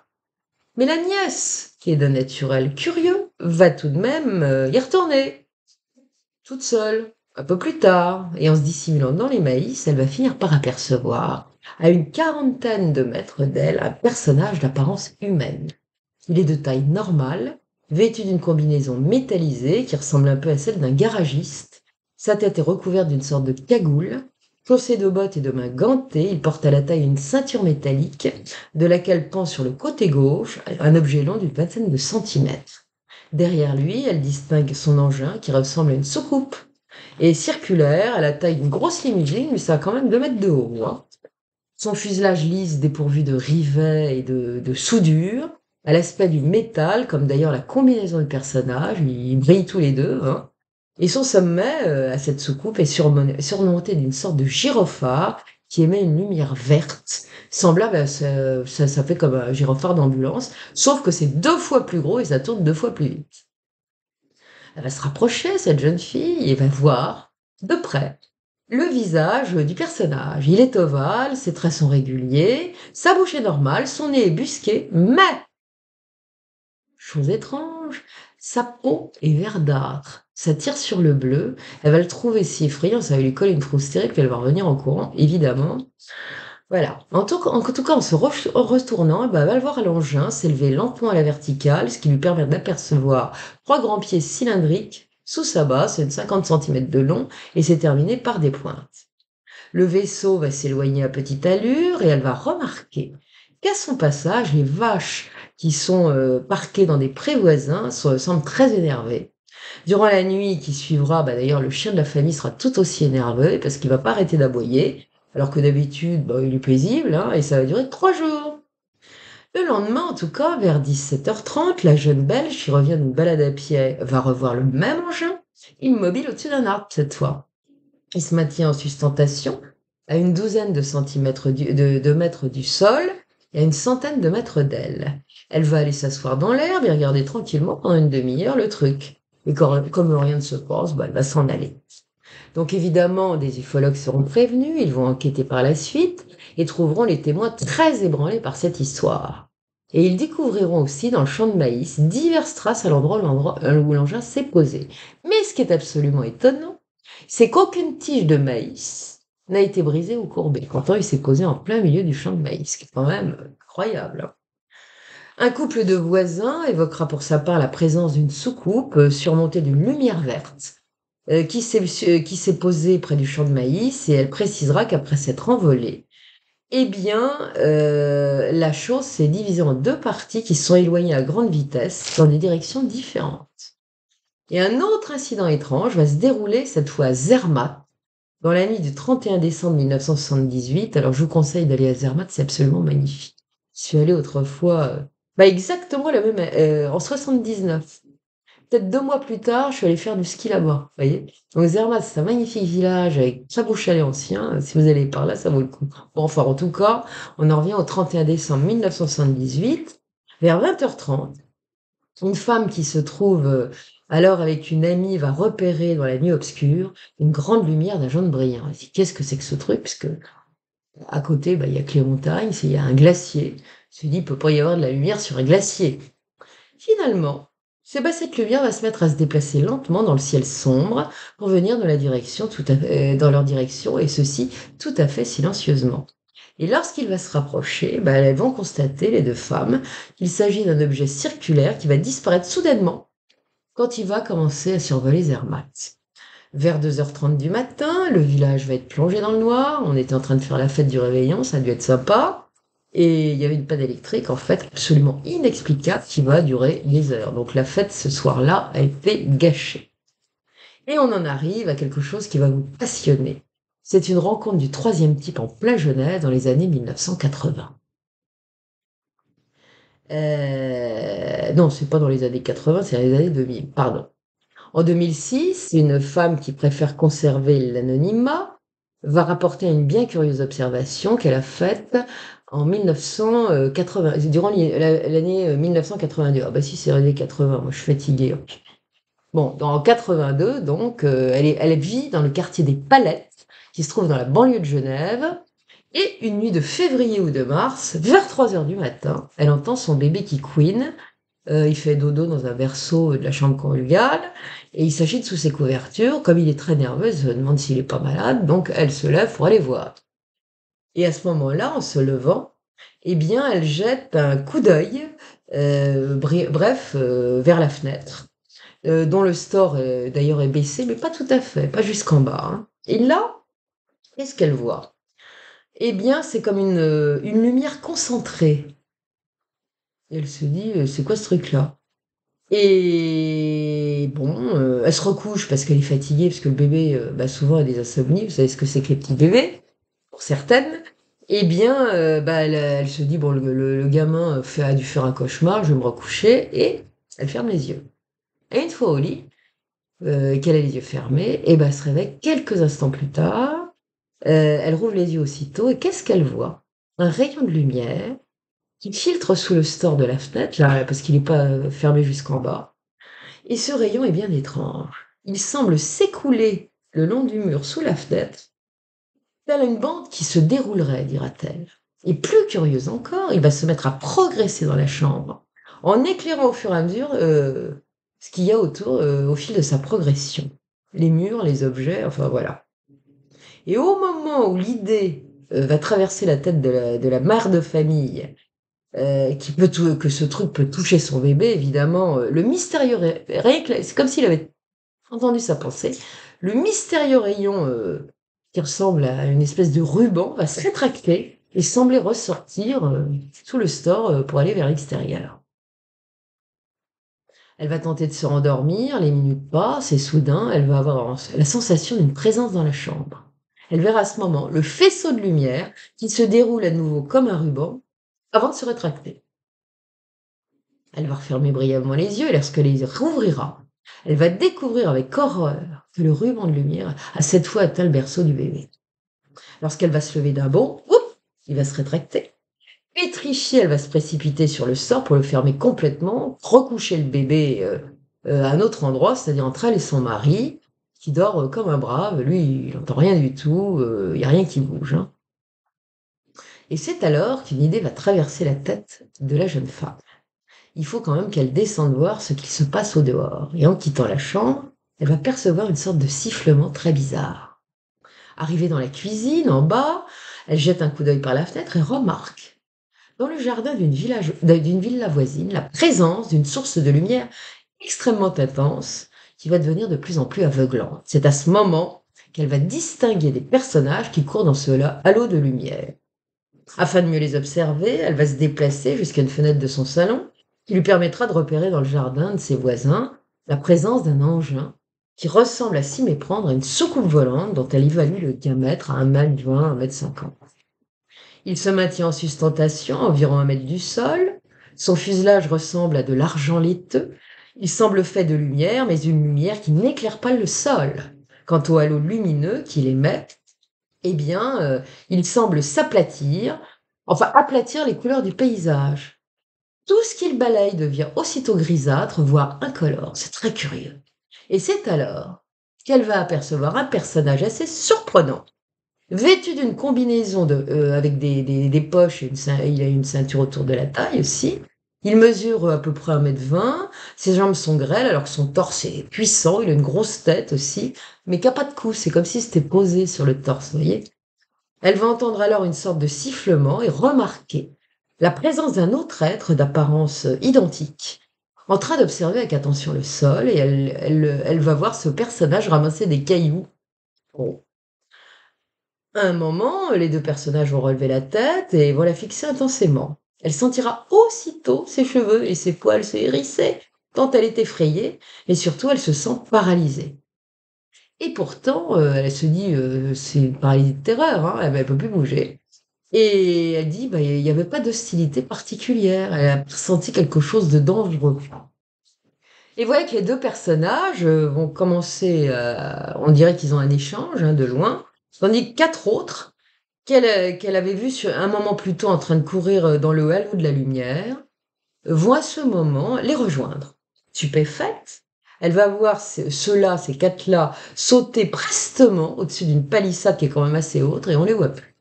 Mais la nièce, qui est d'un naturel curieux, va tout de même y retourner, toute seule. Un peu plus tard, et en se dissimulant dans les maïs, elle va finir par apercevoir, à une quarantaine de mètres d'elle, un personnage d'apparence humaine. Il est de taille normale, vêtu d'une combinaison métallisée qui ressemble un peu à celle d'un garagiste. Sa tête est recouverte d'une sorte de cagoule. Chaussé de bottes et de mains gantées, il porte à la taille une ceinture métallique, de laquelle pend sur le côté gauche un objet long d'une vingtaine de centimètres. Derrière lui, elle distingue son engin qui ressemble à une soucoupe et circulaire, à la taille d'une grosse limousine, mais ça a quand même 2 mètres de haut, hein. Son fuselage lisse dépourvu de rivets et de soudure, à l'aspect du métal, comme d'ailleurs la combinaison du personnage, ils brillent tous les deux, hein. Et son sommet, à cette soucoupe, est surmonté d'une sorte de gyrophare qui émet une lumière verte, semblable à ça fait comme un gyrophare d'ambulance, sauf que c'est 2 fois plus gros et ça tourne 2 fois plus vite. Elle va se rapprocher, cette jeune fille, et va voir, de près, le visage du personnage. Il est ovale, ses traits sont réguliers, sa bouche est normale, son nez est busqué, mais, chose étrange, sa peau est verdâtre. Ça tire sur le bleu. Elle va le trouver si effrayant, ça va lui coller une frousse terrible, puis elle va revenir en courant, évidemment. Voilà. En tout cas, en retournant, eh ben, elle va voir l'engin s'élever lentement à la verticale, ce qui lui permet d'apercevoir 3 grands pieds cylindriques sous sa base, c'est de 50 centimètres de long, et c'est terminé par des pointes. Le vaisseau va s'éloigner à petite allure et elle va remarquer qu'à son passage, les vaches qui sont parquées dans des prés voisins semblent très énervées. Durant la nuit qui suivra, bah, d'ailleurs, le chien de la famille sera tout aussi énervé parce qu'il va pas arrêter d'aboyer, alors que d'habitude, bah, il est paisible, hein, et ça va durer 3 jours. Le lendemain, en tout cas, vers 17h30, la jeune Belge qui revient d'une balade à pied va revoir le même engin, immobile au-dessus d'un arbre cette fois. Il se maintient en sustentation à une douzaine de centimètres de mètres du sol et à une centaine de mètres d'elle. Elle va aller s'asseoir dans l'herbe et regarder tranquillement pendant une demi-heure le truc. Et comme rien ne se passe, bah, elle va s'en aller. Donc évidemment, des ufologues seront prévenus, ils vont enquêter par la suite et trouveront les témoins très ébranlés par cette histoire. Et ils découvriront aussi dans le champ de maïs diverses traces à l'endroit où l'engin s'est posé. Mais ce qui est absolument étonnant, c'est qu'aucune tige de maïs n'a été brisée ou courbée. Pourtant, il s'est posé en plein milieu du champ de maïs, ce qui est quand même incroyable, hein. Un couple de voisins évoquera pour sa part la présence d'une soucoupe surmontée d'une lumière verte qui s'est posée près du champ de maïs et elle précisera qu'après s'être envolée, eh bien, la chose s'est divisée en 2 parties qui se sont éloignées à grande vitesse dans des directions différentes. Et un autre incident étrange va se dérouler cette fois à Zermatt, dans la nuit du 31 décembre 1978. Alors je vous conseille d'aller à Zermatt, c'est absolument magnifique. Je suis allée autrefois, exactement la même, en 79. Peut-être 2 mois plus tard, je suis allée faire du ski là-bas, vous voyez? Donc Zermatt, c'est un magnifique village avec très beau chalet ancien. Si vous allez par là, ça vaut le coup. Bon, enfin, en tout cas, on en revient au 31 décembre 1978. Vers 20h30, une femme qui se trouve alors avec une amie va repérer dans la nuit obscure une grande lumière d'un jaune brillant. Elle dit: «Qu'est-ce que c'est que ce truc?» Puisque à côté, il y a que les montagnes, il y a un glacier. Elle se dit: «Il peut pas y avoir de la lumière sur un glacier». Finalement, Cette lumière va se mettre à se déplacer lentement dans le ciel sombre pour venir dans leur direction, et ceci tout à fait silencieusement. Et lorsqu'il va se rapprocher, elles vont constater, les deux femmes, qu'il s'agit d'un objet circulaire qui va disparaître soudainement quand il va commencer à survoler Zermatt. Vers 2h30 du matin, le village va être plongé dans le noir. On était en train de faire la fête du réveillon, ça a dû être sympa. Et il y avait une panne électrique, en fait, absolument inexplicable, qui va durer des heures. Donc la fête, ce soir-là, a été gâchée. Et on en arrive à quelque chose qui va vous passionner. C'est une rencontre du troisième type en plein Genève dans les années 1980. Non, c'est pas dans les années 80, c'est dans les années 2000, pardon. En 2006, une femme qui préfère conserver l'anonymat va rapporter une bien curieuse observation qu'elle a faite en 1980, durant l'année 1982. Ah bah si, c'est l'année 80, moi je suis fatiguée. Bon, en 82, donc, elle vit dans le quartier des Palettes, qui se trouve dans la banlieue de Genève, et une nuit de février ou de mars, vers 3h du matin, elle entend son bébé qui couine. Il fait dodo dans un berceau de la chambre conjugale, et il s'agite sous ses couvertures. Comme il est très nerveux, elle se demande s'il est pas malade, donc elle se lève pour aller voir. Et à ce moment-là, en se levant, eh bien, elle jette un coup d'œil, vers la fenêtre, dont le store, d'ailleurs, est baissé, mais pas tout à fait, pas jusqu'en bas, hein. Et là, qu'est-ce qu'elle voit? Eh bien, c'est comme une lumière concentrée. Et elle se dit: «C'est quoi ce truc-là?» Et bon, elle se recouche parce qu'elle est fatiguée, parce que le bébé, souvent a des insomnies. Vous savez ce que c'est que les petits bébés? Pour certaines. Eh bien, elle se dit: «Bon, le gamin, a dû faire un cauchemar, je vais me recoucher», et elle ferme les yeux. Et une fois au lit, qu'elle a les yeux fermés, elle se réveille quelques instants plus tard. Elle rouvre les yeux aussitôt, et qu'est-ce qu'elle voit? Un rayon de lumière qui filtre sous le store de la fenêtre, là, parce qu'il n'est pas, fermé jusqu'en bas. Et ce rayon est bien étrange. Il semble s'écouler le long du mur sous la fenêtre, telle une bande qui se déroulerait, dira-t-elle. Et plus curieuse encore, il va se mettre à progresser dans la chambre, en éclairant au fur et à mesure ce qu'il y a autour, au fil de sa progression. Les murs, les objets, enfin voilà. Et au moment où l'idée va traverser la tête de la mère de famille, que ce truc peut toucher son bébé, évidemment, le mystérieux c'est comme s'il avait entendu sa pensée. Le mystérieux rayon, qui ressemble à une espèce de ruban, va se rétracter et sembler ressortir, sous le store, pour aller vers l'extérieur. Elle va tenter de se rendormir, les minutes passent, et soudain, elle va avoir la sensation d'une présence dans la chambre. Elle verra à ce moment le faisceau de lumière qui se déroule à nouveau comme un ruban avant de se rétracter. Elle va refermer brièvement les yeux, et lorsqu'elle les rouvrira, elle va découvrir avec horreur que le ruban de lumière a cette fois atteint le berceau du bébé. Lorsqu'elle va se lever d'un bond, il va se rétracter. Pétrifiée, elle va se précipiter sur le sort pour le fermer complètement, recoucher le bébé à un autre endroit, c'est-à-dire entre elle et son mari, qui dort comme un brave. Lui, il n'entend rien du tout, il n'y a rien qui bouge, hein. Et c'est alors qu'une idée va traverser la tête de la jeune femme. Il faut quand même qu'elle descende voir ce qu'il se passe au dehors. Et en quittant la chambre, elle va percevoir une sorte de sifflement très bizarre. Arrivée dans la cuisine, en bas, elle jette un coup d'œil par la fenêtre et remarque, dans le jardin d'une villa voisine, la présence d'une source de lumière extrêmement intense qui va devenir de plus en plus aveuglante. C'est à ce moment qu'elle va distinguer des personnages qui courent dans ce halo de lumière. Afin de mieux les observer, elle va se déplacer jusqu'à une fenêtre de son salon, qui lui permettra de repérer dans le jardin de ses voisins la présence d'un engin qui ressemble à s'y méprendre à une soucoupe volante dont elle évalue le diamètre à 1,20 m, 1,50 m. Il se maintient en sustentation, environ 1 mètre du sol. Son fuselage ressemble à de l'argent laiteux. Il semble fait de lumière, mais une lumière qui n'éclaire pas le sol. Quant au halo lumineux qu'il émet, il semble aplatir les couleurs du paysage. Tout ce qu'il balaye devient aussitôt grisâtre, voire incolore. C'est très curieux. Et c'est alors qu'elle va apercevoir un personnage assez surprenant, vêtu d'une combinaison avec des poches, il a une ceinture autour de la taille aussi, Il mesure à peu près 1,20 m, ses jambes sont grêles alors que son torse est puissant, il a une grosse tête aussi, mais qui a pas de cou, c'est comme si c'était posé sur le torse, vous voyez? Elle va entendre alors une sorte de sifflement et remarquer la présence d'un autre être d'apparence identique, en train d'observer avec attention le sol, et elle va voir ce personnage ramasser des cailloux. Bon. À un moment, les deux personnages vont relever la tête et vont la fixer intensément. Elle sentira aussitôt ses cheveux et ses poils se hérisser, tant elle est effrayée, et surtout elle se sent paralysée. Et pourtant, elle se dit, c'est une paralysie de terreur, hein, elle peut plus bouger. Et elle dit, bah, il y avait pas d'hostilité particulière, elle a ressenti quelque chose de dangereux. Et voilà que les 2 personnages, vont commencer, on dirait qu'ils ont un échange, hein, de loin, tandis que 4 autres, qu'elle avait vus sur un moment plus tôt en train de courir, dans le halo de la lumière, vont à ce moment les rejoindre. Stupéfaite, elle va voir ceux-là, ces 4-là, sauter prestement au-dessus d'une palissade qui est quand même assez haute, et on les voit plus.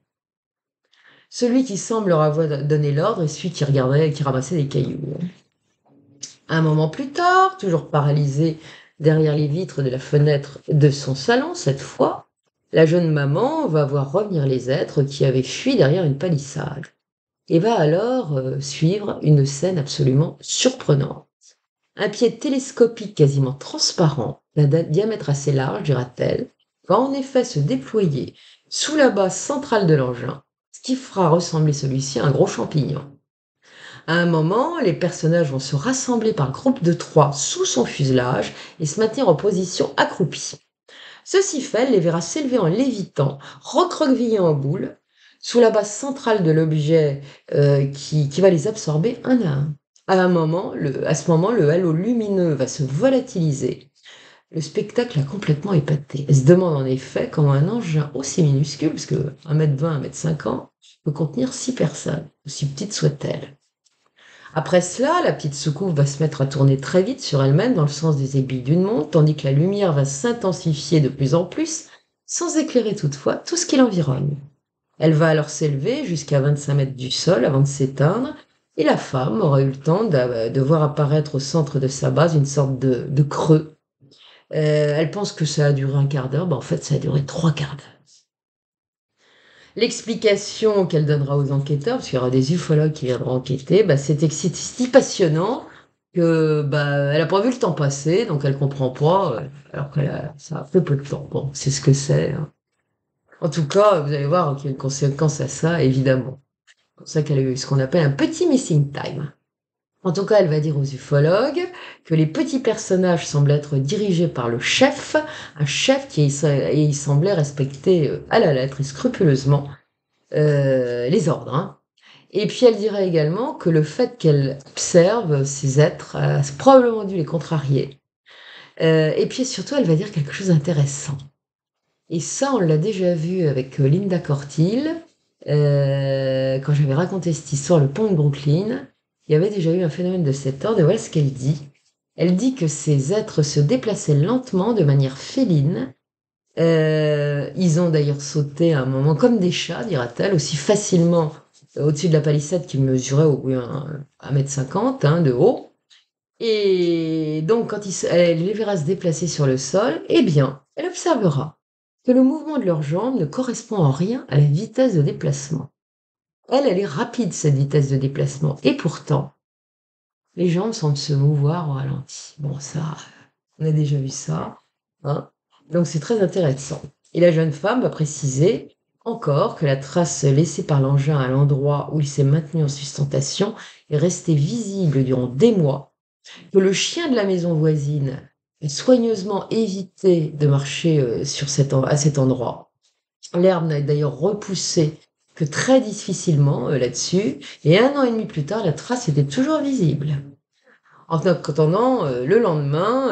Celui qui semble leur avoir donné l'ordre est celui qui regardait, qui ramassait des cailloux. Un moment plus tard, toujours paralysée derrière les vitres de la fenêtre de son salon, cette fois, la jeune maman va voir revenir les êtres qui avaient fui derrière une palissade et va alors suivre une scène absolument surprenante. Un pied télescopique quasiment transparent, d'un diamètre assez large, dira-t-elle, va en effet se déployer sous la base centrale de l'engin, ce qui fera ressembler celui-ci à un gros champignon. À un moment, les personnages vont se rassembler par groupe de 3 sous son fuselage et se maintenir en position accroupie. Ceci fait, elle les verra s'élever en lévitant, recroquevillés en boule, sous la base centrale de l'objet qui va les absorber un à un. À ce moment, le halo lumineux va se volatiliser. Le spectacle a complètement épaté. Elle se demande en effet comment un engin aussi minuscule, parce que 1,20 m, 1,50 m, peut contenir 6 personnes, aussi petites soient-elles. Après cela, la petite soucoupe va se mettre à tourner très vite sur elle-même dans le sens des aiguilles d'une montre, tandis que la lumière va s'intensifier de plus en plus, sans éclairer toutefois tout ce qui l'environne. Elle va alors s'élever jusqu'à 25 mètres du sol avant de s'éteindre, et la femme aura eu le temps de voir apparaître au centre de sa base une sorte de creux. Elle pense que ça a duré un quart d'heure, en fait ça a duré 3 quarts d'heure. L'explication qu'elle donnera aux enquêteurs, parce qu'il y aura des ufologues qui viendront enquêter, c'est si passionnant que elle n'a pas vu le temps passer, donc elle comprend pas, alors que ça a fait peu de temps. Bon, c'est ce que c'est, hein. En tout cas, vous allez voir qu'il y a une conséquence à ça, évidemment. C'est pour ça qu'elle a eu ce qu'on appelle un petit missing time. En tout cas, elle va dire aux ufologues que les petits personnages semblent être dirigés par le chef, un chef qui il semblait respecter à la lettre et scrupuleusement les ordres, hein. Et puis elle dirait également que le fait qu'elle observe ces êtres a probablement dû les contrarier. Et puis surtout, elle va dire quelque chose d'intéressant. Et ça, on l'a déjà vu avec Linda Cortil, quand j'avais raconté cette histoire, le pont de Brooklyn. Il y avait déjà eu un phénomène de cet ordre, et voilà ce qu'elle dit. Elle dit que ces êtres se déplaçaient lentement, de manière féline. Ils ont d'ailleurs sauté à un moment comme des chats, dira-t-elle, aussi facilement au-dessus de la palissade qui mesurait au moins 1,50 m, hein, de haut. Et donc, quand elle les verra se déplacer sur le sol, eh bien, elle observera que le mouvement de leurs jambes ne correspond en rien à la vitesse de déplacement. Elle est rapide, cette vitesse de déplacement. Et pourtant, les jambes semblent se mouvoir au ralenti. Bon, ça, on a déjà vu ça, hein. Donc c'est très intéressant. Et la jeune femme va préciser encore que la trace laissée par l'engin à l'endroit où il s'est maintenu en sustentation est restée visible durant des mois, que le chien de la maison voisine a soigneusement évité de marcher à cet endroit. L'herbe n'a d'ailleurs repoussé que très difficilement là-dessus, et 1 an et demi plus tard, la trace était toujours visible. En attendant, le lendemain,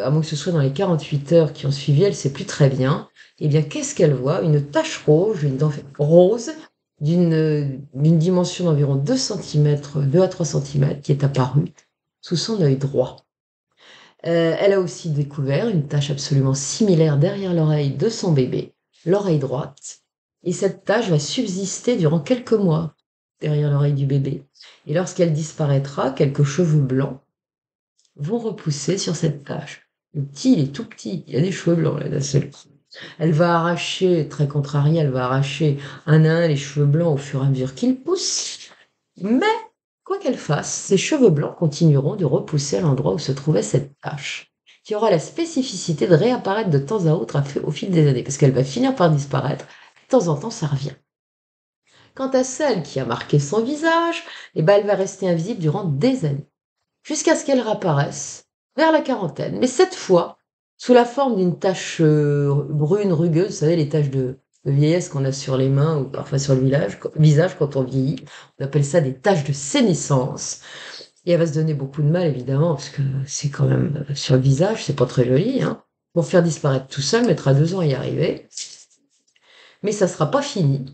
à moins que ce soit dans les 48 heures qui ont suivi, elle ne sait plus très bien. Eh bien, qu'est-ce qu'elle voit? Une tache rouge, rose, d'une dimension d'environ 2 centimètres, 2 à 3 centimètres, qui est apparue sous son œil droit. Elle a aussi découvert une tache absolument similaire derrière l'oreille de son bébé, l'oreille droite. Et cette tache va subsister durant quelques mois. derrière l'oreille du bébé. Et lorsqu'elle disparaîtra, quelques cheveux blancs vont repousser sur cette tache. Le petit, il est tout petit, il a des cheveux blancs là, d'un seul coup. Elle va arracher, très contrariée, elle va arracher un à un les cheveux blancs au fur et à mesure qu'ils poussent. Mais, quoi qu'elle fasse, ces cheveux blancs continueront de repousser à l'endroit où se trouvait cette tache, qui aura la spécificité de réapparaître de temps à autre au fil des années, parce qu'elle va finir par disparaître. De temps en temps, ça revient. Quant à celle qui a marqué son visage, eh ben, elle va rester invisible durant des années, jusqu'à ce qu'elle réapparaisse vers la quarantaine, mais cette fois sous la forme d'une tache brune rugueuse, vous savez, les taches de vieillesse qu'on a sur les mains ou parfois sur le visage quand on vieillit. On appelle ça des taches de sénescence. Et elle va se donner beaucoup de mal, évidemment, parce que c'est quand même sur le visage, c'est pas très joli, hein. Pour faire disparaître tout ça, elle mettra 2 ans à y arriver. Mais ça sera pas fini,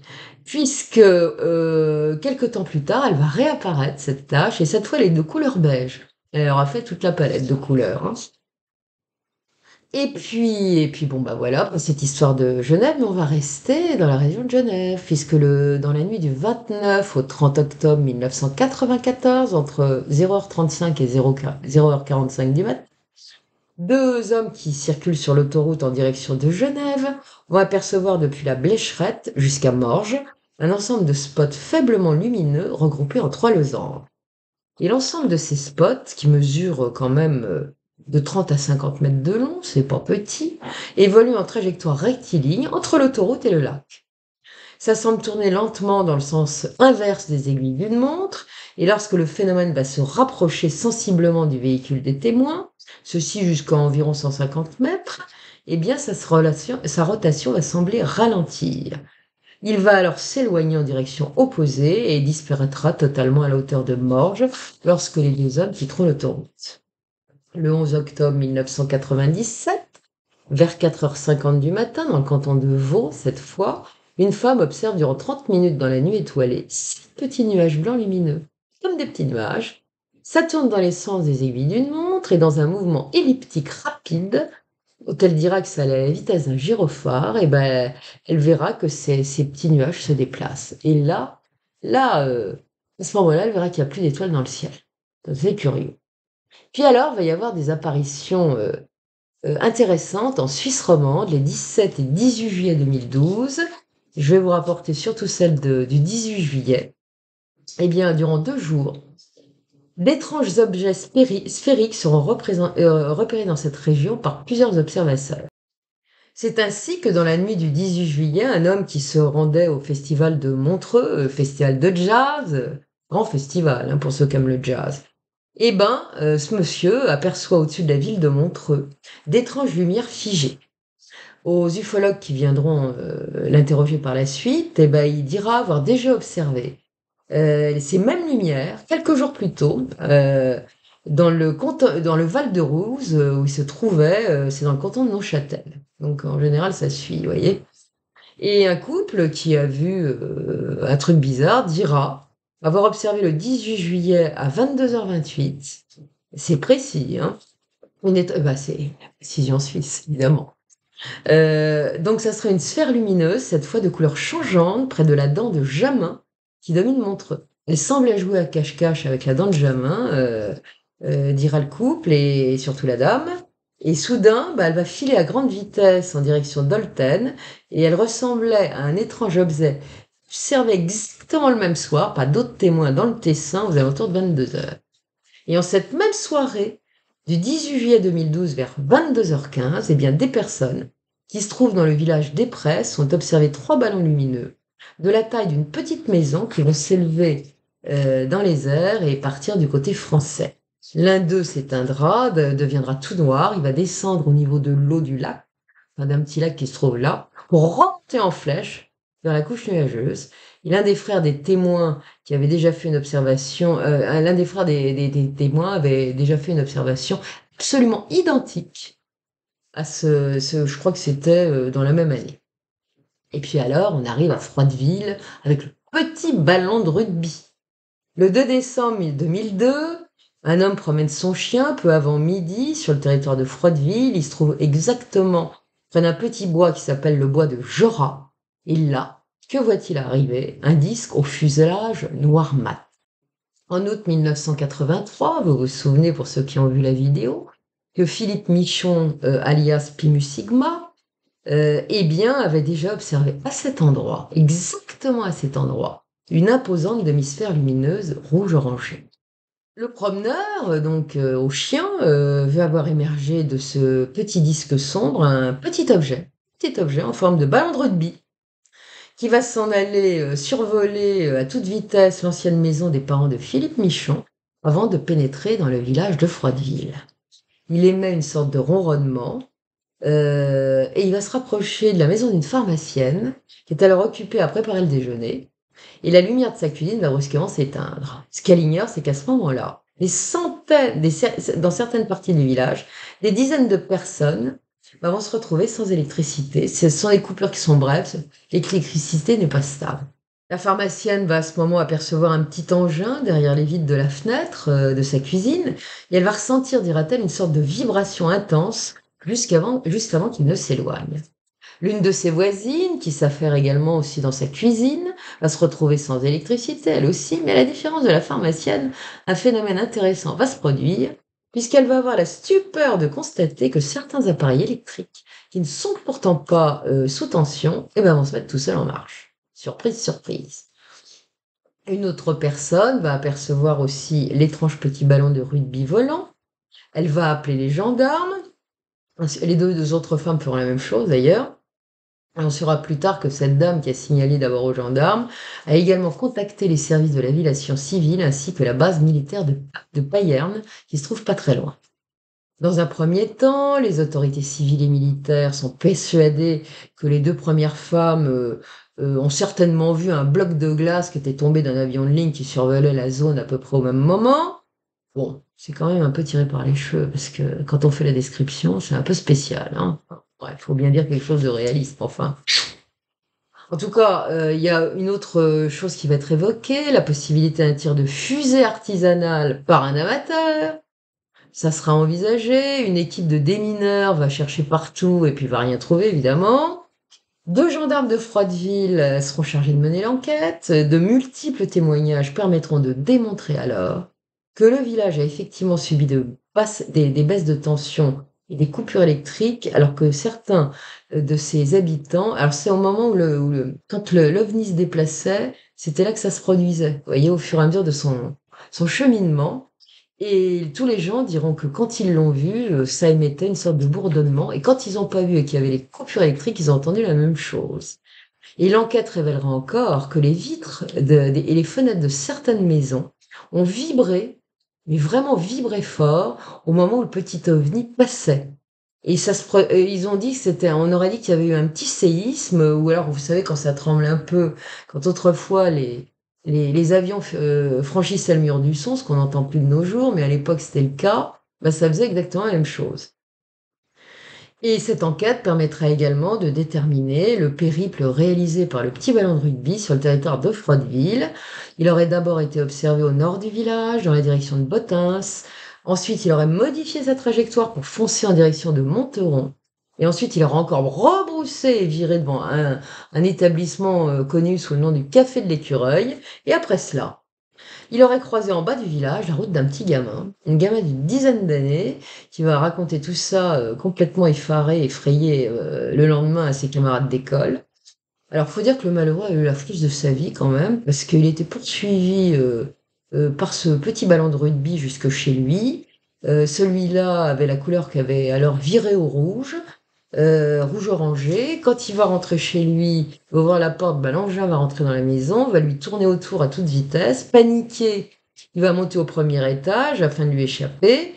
puisque quelque temps plus tard, elle va réapparaître, cette tache, et cette fois, elle est de couleur beige. Elle aura fait toute la palette de couleurs, hein. Et puis bon, bah voilà, pour cette histoire de Genève, mais on va rester dans la région de Genève, puisque dans la nuit du 29 au 30 octobre 1994, entre 0h35 et 0h45 du matin, 2 hommes qui circulent sur l'autoroute en direction de Genève vont apercevoir depuis la Blécherette jusqu'à Morges un ensemble de spots faiblement lumineux regroupés en 3 losanges. Et l'ensemble de ces spots, qui mesurent quand même de 30 à 50 mètres de long, c'est pas petit, évoluent en trajectoire rectiligne entre l'autoroute et le lac. Ça semble tourner lentement dans le sens inverse des aiguilles d'une montre, et lorsque le phénomène va se rapprocher sensiblement du véhicule des témoins, ceci jusqu'à environ 150 mètres, eh bien sa rotation va sembler ralentir. Il va alors s'éloigner en direction opposée et disparaîtra totalement à la hauteur de Morges lorsque les 2 hommes quitteront l'autoroute. Le 11 octobre 1997, vers 4h50 du matin, dans le canton de Vaud, cette fois, une femme observe durant 30 minutes dans la nuit étoilée 6 petits nuages blancs lumineux, comme des petits nuages. Ça tourne dans les sens des aiguilles d'une montre et dans un mouvement elliptique rapide, quand elle dira que ça allait à la vitesse d'un gyrophare, et ben, elle verra que ces petits nuages se déplacent. Et à ce moment-là, elle verra qu'il n'y a plus d'étoiles dans le ciel. C'est curieux. Puis alors, il va y avoir des apparitions intéressantes en Suisse romande, les 17 et 18 juillet 2012. Je vais vous rapporter surtout celle du 18 juillet. Eh bien, durant 2 jours, d'étranges objets sphériques seront repérés dans cette région par plusieurs observateurs. C'est ainsi que dans la nuit du 18 juillet, un homme qui se rendait au festival de Montreux, festival de jazz, grand festival hein, pour ceux qui aiment le jazz, ce monsieur aperçoit au-dessus de la ville de Montreux d'étranges lumières figées. Aux ufologues qui viendront l'interroger par la suite, il dira avoir déjà observé ces mêmes lumières quelques jours plus tôt dans le Val de Rouse où il se trouvait, c'est dans le canton de Neuchâtel. Donc en général ça suit, vous voyez. Et un couple qui a vu un truc bizarre dira avoir observé le 18 juillet à 22h28, c'est précis, hein, c'est la précision suisse, évidemment. Donc ça serait une sphère lumineuse, cette fois de couleur changeante, près de la dent de Jamin, qui domine Montreux. Elle semblait jouer à cache-cache avec la dent de Jamin, dira le couple et surtout la dame. Et soudain, elle va filer à grande vitesse en direction d'Olten, et elle ressemblait à un étrange objet observé exactement le même soir, pas d'autres témoins dans le Tessin, aux alentours de 22h. Et en cette même soirée, du 18 juillet 2012 vers 22h15, des personnes qui se trouvent dans le village d'Épresse ont observé 3 ballons lumineux de la taille d'une petite maison qui vont s'élever dans les airs et partir du côté français. L'un d'eux s'éteindra, deviendra tout noir, il va descendre au niveau de l'eau du lac, d'un petit lac qui se trouve là, pour remonter en flèche vers la couche nuageuse. Et l'un des frères des témoins qui avait déjà fait une observation, l'un des frères des témoins avait déjà fait une observation absolument identique à je crois que c'était dans la même année. Et puis alors, on arrive à Froideville avec le petit ballon de rugby. Le 2 décembre 2002, un homme promène son chien peu avant midi sur le territoire de Froideville. Il se trouve exactement près d'un petit bois qui s'appelle le bois de Jorat. Et là, Que voit-il arriver? Un disque au fuselage noir mat. En août 1983, vous vous souvenez, pour ceux qui ont vu la vidéo, que Philippe Michon, alias Pimu Sigma, eh bien, avait déjà observé à cet endroit, exactement à cet endroit, une imposante demi-sphère lumineuse rouge-orangée. Le promeneur, au chien, veut voir émerger de ce petit disque sombre un petit objet en forme de ballon de rugby, qui va s'en aller survoler à toute vitesse l'ancienne maison des parents de Philippe Michon, avant de pénétrer dans le village de Froideville. Il émet une sorte de ronronnement, et il va se rapprocher de la maison d'une pharmacienne, qui est alors occupée à préparer le déjeuner, et la lumière de sa cuisine va brusquement s'éteindre. Ce qu'elle ignore, c'est qu'à ce moment-là, dans certaines parties du village, des dizaines de personnes vont se retrouver sans électricité. Ce sont des coupures qui sont brèves, l'électricité n'est pas stable. La pharmacienne va à ce moment apercevoir un petit engin derrière les vitres de la fenêtre de sa cuisine, et elle va ressentir, dira-t-elle, une sorte de vibration intense juste avant qu'il ne s'éloigne. L'une de ses voisines, qui s'affaire également aussi dans sa cuisine, va se retrouver sans électricité, elle aussi, mais à la différence de la pharmacienne, un phénomène intéressant va se produire, puisqu'elle va avoir la stupeur de constater que certains appareils électriques, qui ne sont pourtant pas sous tension, vont se mettre tout seuls en marche. Surprise, surprise. Une autre personne va apercevoir aussi l'étrange petit ballon de rugby volant. Elle va appeler les gendarmes. Les deux autres femmes feront la même chose d'ailleurs. On saura plus tard que cette dame, qui a signalé d'abord aux gendarmes, a également contacté les services de l'aviation civile ainsi que la base militaire de Payerne, qui se trouve pas très loin. Dans un premier temps, les autorités civiles et militaires sont persuadées que les deux premières femmes ont certainement vu un bloc de glace qui était tombé d'un avion de ligne qui survolait la zone à peu près au même moment. Bon, c'est quand même un peu tiré par les cheveux, parce que quand on fait la description, c'est un peu spécial, hein. Ouais, il faut bien dire quelque chose de réaliste, enfin. En tout cas, il y a une autre chose qui va être évoquée, la possibilité d'un tir de fusée artisanale par un amateur. Ça sera envisagé. Une équipe de démineurs va chercher partout et puis va rien trouver, évidemment. Deux gendarmes de Froideville seront chargés de mener l'enquête. De multiples témoignages permettront de démontrer alors que le village a effectivement subi des baisses de tension et des coupures électriques, alors que certains de ses habitants, alors c'est au moment quand l'OVNI se déplaçait, c'était là que ça se produisait. Vous voyez, au fur et à mesure de son cheminement. Et tous les gens diront que quand ils l'ont vu, ça émettait une sorte de bourdonnement. Et quand ils n'ont pas vu et qu'il y avait les coupures électriques, ils ont entendu la même chose. Et l'enquête révélera encore que les vitres et les fenêtres de certaines maisons ont vibré, mais vraiment vibré fort, au moment où le petit ovni passait. Et ils ont dit que on aurait dit qu'il y avait eu un petit séisme, ou alors, vous savez, quand ça tremble un peu, quand autrefois les avions franchissaient le mur du son, ce qu'on n'entend plus de nos jours, mais à l'époque c'était le cas, ça faisait exactement la même chose. Et cette enquête permettra également de déterminer le périple réalisé par le petit ballon de rugby sur le territoire de Froideville. Il aurait d'abord été observé au nord du village, dans la direction de Bottins. Ensuite, il aurait modifié sa trajectoire pour foncer en direction de Monteron. Et ensuite, il aurait encore rebroussé et viré devant un établissement connu sous le nom du Café de l'Écureuil. Et après cela, il aurait croisé en bas du village la route d'un petit gamin, un gamin d'une dizaine d'années, qui va raconter tout ça complètement effaré, effrayé le lendemain à ses camarades d'école. Alors, faut dire que le malheureux a eu la frousse de sa vie quand même, parce qu'il était poursuivi par ce petit ballon de rugby jusque chez lui. Celui-là avait la couleur qui avait alors viré au rouge. Rouge orangé. Quand il va rentrer chez lui, il va ouvrir la porte, l'engin va rentrer dans la maison, va lui tourner autour à toute vitesse, paniqué, il va monter au premier étage afin de lui échapper,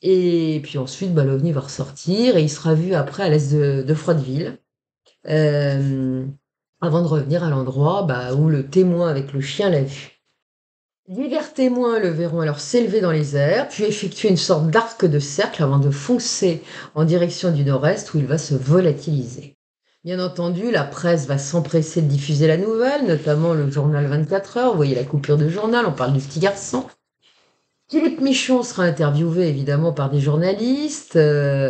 et puis ensuite l'OVNI va ressortir et il sera vu après à l'est de Froideville, euh, avant de revenir à l'endroit où le témoin avec le chien l'a vu. Divers témoins le verront alors s'élever dans les airs, puis effectuer une sorte d'arc de cercle avant de foncer en direction du nord-est où il va se volatiliser. Bien entendu, la presse va s'empresser de diffuser la nouvelle, notamment le journal 24 heures. Vous voyez la coupure de journal, on parle du petit garçon. Philippe Michon sera interviewé évidemment par des journalistes et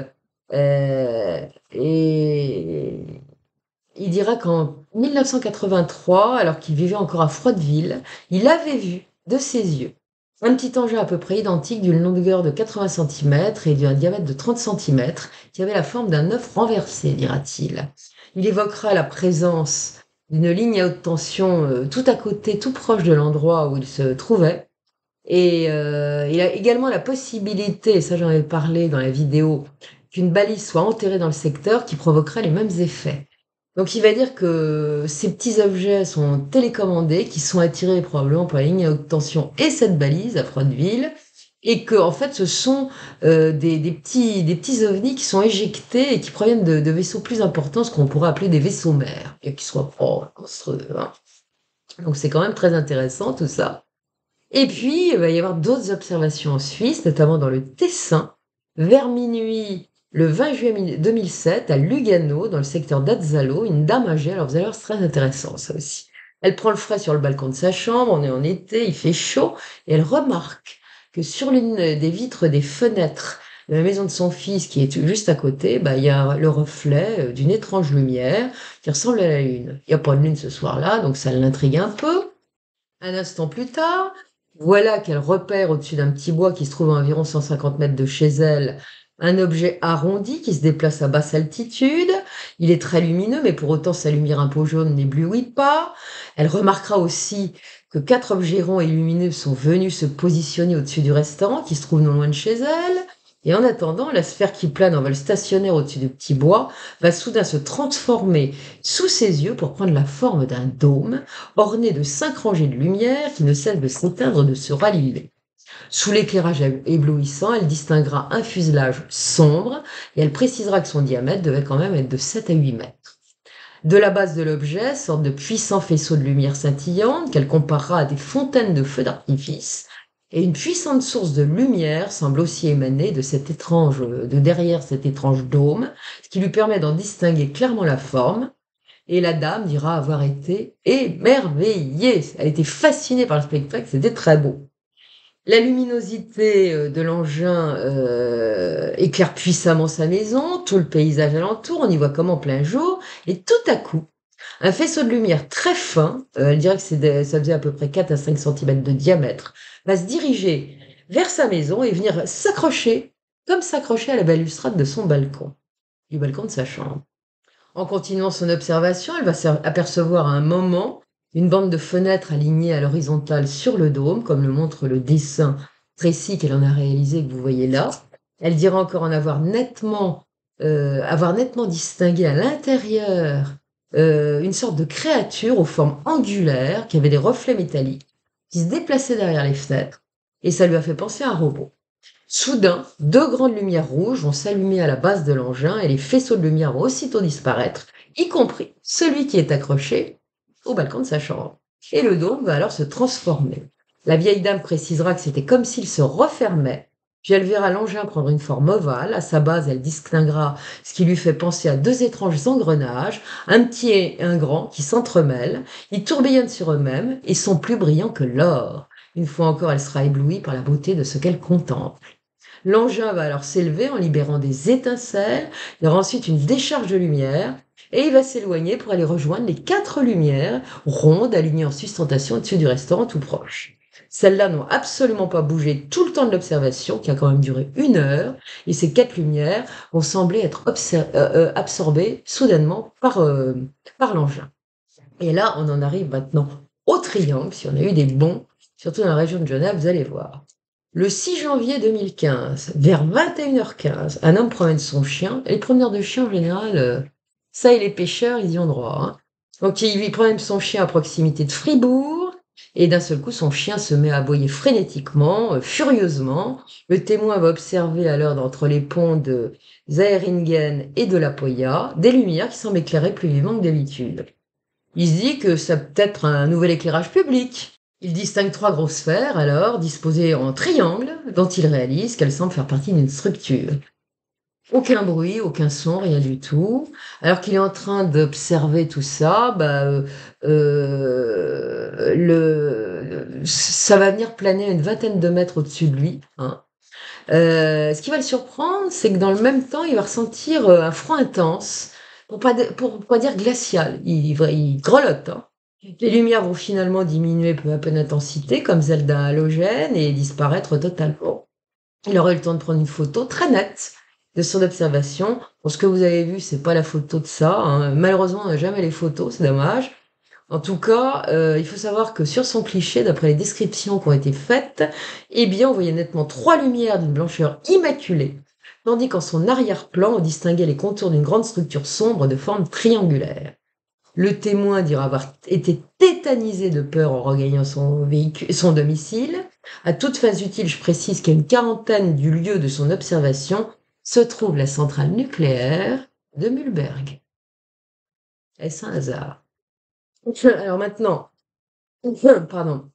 il dira qu'en 1983, alors qu'il vivait encore à Froideville, il avait vu, de ses yeux, un petit engin à peu près identique d'une longueur de 80 centimètres et d'un diamètre de 30 centimètres, qui avait la forme d'un œuf renversé, dira-t-il. Il évoquera la présence d'une ligne à haute tension tout à côté, tout proche de l'endroit où il se trouvait. Et il a également la possibilité, et ça j'en avais parlé dans la vidéo, qu'une balise soit enterrée dans le secteur qui provoquerait les mêmes effets. Donc il va dire que ces petits objets sont télécommandés, qui sont attirés probablement par la ligne à haute tension et cette balise à Froideville, et que en fait ce sont des petits ovnis qui sont éjectés et qui proviennent de vaisseaux plus importants, ce qu'on pourrait appeler des vaisseaux mers, et qui soient pas monstrueux, hein. Donc c'est quand même très intéressant tout ça. Et puis, il va y avoir d'autres observations en Suisse, notamment dans le Tessin, vers minuit, le 20 juillet 2007, à Lugano, dans le secteur d'Azzalo, une dame âgée, alors vous allez voir, c'est très intéressant ça aussi. Elle prend le frais sur le balcon de sa chambre, on est en été, il fait chaud, et elle remarque que sur l'une des vitres des fenêtres de la maison de son fils, qui est juste à côté, bah, il y a le reflet d'une étrange lumière qui ressemble à la lune. Il n'y a pas de lune ce soir-là, donc ça l'intrigue un peu. Un instant plus tard, voilà qu'elle repère au-dessus d'un petit bois qui se trouve à environ 150 mètres de chez elle, un objet arrondi qui se déplace à basse altitude. Il est très lumineux, mais pour autant sa lumière un peu jaune n'éblouit pas. Elle remarquera aussi que 4 objets ronds et lumineux sont venus se positionner au-dessus du restaurant qui se trouve non loin de chez elle. Et en attendant, la sphère qui plane en vol stationnaire au-dessus du petit bois va soudain se transformer sous ses yeux pour prendre la forme d'un dôme orné de 5 rangées de lumière qui ne cessent de s'éteindre, de se rallumer. Sous l'éclairage éblouissant, elle distinguera un fuselage sombre et elle précisera que son diamètre devait quand même être de 7 à 8 mètres. De la base de l'objet sortent de puissants faisceaux de lumière scintillante qu'elle comparera à des fontaines de feux d'artifice, et une puissante source de lumière semble aussi émaner de derrière cet étrange dôme, ce qui lui permet d'en distinguer clairement la forme. Et la dame dira avoir été émerveillée. Elle était fascinée par le spectacle, c'était très beau. La luminosité de l'engin éclaire puissamment sa maison, tout le paysage alentour, on y voit comme en plein jour, et tout à coup, un faisceau de lumière très fin, elle dirait que ça faisait à peu près 4 à 5 centimètres de diamètre, va se diriger vers sa maison et venir s'accrocher, comme s'accrocher à la balustrade de son balcon, du balcon de sa chambre. En continuant son observation, elle va apercevoir à un moment une bande de fenêtres alignées à l'horizontale sur le dôme, comme le montre le dessin précis qu'elle en a réalisé, que vous voyez là. Elle dira encore en avoir nettement distingué à l'intérieur une sorte de créature aux formes angulaires qui avait des reflets métalliques, qui se déplaçait derrière les fenêtres, et ça lui a fait penser à un robot. Soudain, 2 grandes lumières rouges vont s'allumer à la base de l'engin et les faisceaux de lumière vont aussitôt disparaître, y compris celui qui est accroché au balcon de sa chambre. Et le dôme va alors se transformer. La vieille dame précisera que c'était comme s'il se refermait, puis elle verra l'engin prendre une forme ovale. À sa base, elle distinguera ce qui lui fait penser à 2 étranges engrenages, un petit et un grand, qui s'entremêlent. Ils tourbillonnent sur eux-mêmes et sont plus brillants que l'or. Une fois encore, elle sera éblouie par la beauté de ce qu'elle contemple. L'engin va alors s'élever en libérant des étincelles, il y aura ensuite une décharge de lumière, et il va s'éloigner pour aller rejoindre les 4 lumières rondes alignées en sustentation au-dessus du restaurant tout proche. Celles-là n'ont absolument pas bougé tout le temps de l'observation, qui a quand même duré 1 heure, et ces 4 lumières vont sembler être absorbées soudainement par l'engin. Et là, on en arrive maintenant au triangle, si on a eu des bons, surtout dans la région de Genève, vous allez voir. Le 6 janvier 2015, vers 21h15, un homme promène son chien. Et les promeneurs de chiens, en général, ça et les pêcheurs, ils y ont droit, hein. Donc il promène son chien à proximité de Fribourg, et d'un seul coup, son chien se met à aboyer frénétiquement, furieusement. Le témoin va observer alors entre les ponts de Zähringen et de la Poya des lumières qui semblent éclairer plus vivement que d'habitude. Il se dit que ça peut être un nouvel éclairage public. Il distingue 3 grosses sphères, alors, disposées en triangle, dont il réalise qu'elles semblent faire partie d'une structure. Aucun bruit, aucun son, rien du tout. Alors qu'il est en train d'observer tout ça, ça va venir planer à une vingtaine de mètres au-dessus de lui, hein. Ce qui va le surprendre, c'est que dans le même temps, il va ressentir un froid intense pour pas dire glacial. Il grelotte, hein. Les lumières vont finalement diminuer peu à peu d'intensité, comme celle d'un halogène, et disparaître totalement. Il aura eu le temps de prendre une photo très nette de son observation. Bon, ce que vous avez vu, c'est pas la photo de ça, hein. Malheureusement, on n'a jamais les photos, c'est dommage. En tout cas, il faut savoir que sur son cliché, d'après les descriptions qui ont été faites, eh bien, on voyait nettement 3 lumières d'une blancheur immaculée, tandis qu'en son arrière-plan, on distinguait les contours d'une grande structure sombre de forme triangulaire. Le témoin dira avoir été tétanisé de peur en regagnant son domicile. À toute phase utile, je précise qu'à une quarantaine du lieu de son observation se trouve la centrale nucléaire de Mühlberg. Est-ce un hasard? Alors maintenant, pardon,